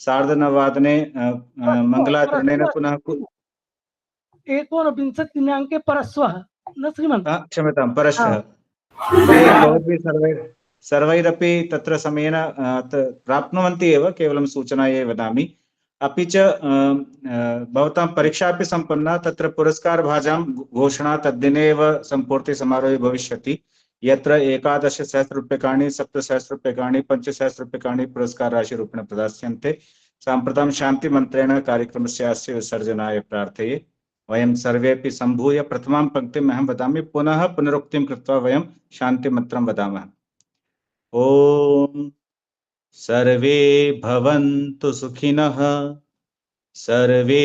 9:30 मङ्गलाचरणेन पुनः 29 दिनाङ्के परश्वः, न श्रीमन्, क्षम्यतां, परश्वः। भवद्भिः सर्वैरपि तत्र समयेन प्राप्नुवन्ति एव, केवलं सूचनायै वदामि। अपि च भवतां परीक्षा अपि सम्पन्ना, तत्र पुरस्कारभाजां घोषणा तद्दिने एव सम्पूर्तिसमारोहे भविष्यति, यत्र 11,000 रूप्यकाणि, 7,000 रूप्यकाणि, 5,000 रूप्यकाणि पुरस्कारराशिरूपेण प्रदास्यन्ते। साम्प्रतं शान्तिमन्त्रेण कार्यक्रमस्य अस्य विसर्जनाय प्रार्थये। वयं सर्वेपि सम्भूय प्रथमां पङ्क्तिम् अहं वदामि, पुनः पुनरुक्तिं कृत्वा वयं शान्तिमन्त्रं वदामः। ओम सर्वे भवन्तु सुखिनः, सर्वे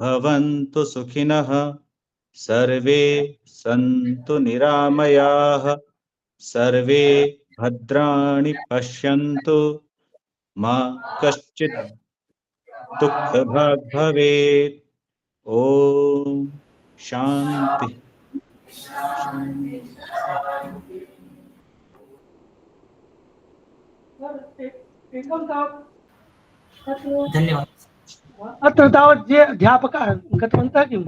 भवन्तु सुखिनः, सर्वे सन्तु निरामयाः, सर्वे भद्राणि पश्यन्तु, मा कश्चित् दुःखभाग् भवेत्। ओम शांति। धन्यवाद। अत्र तावत् ये अध्यापकाः गतवन्तः किम्?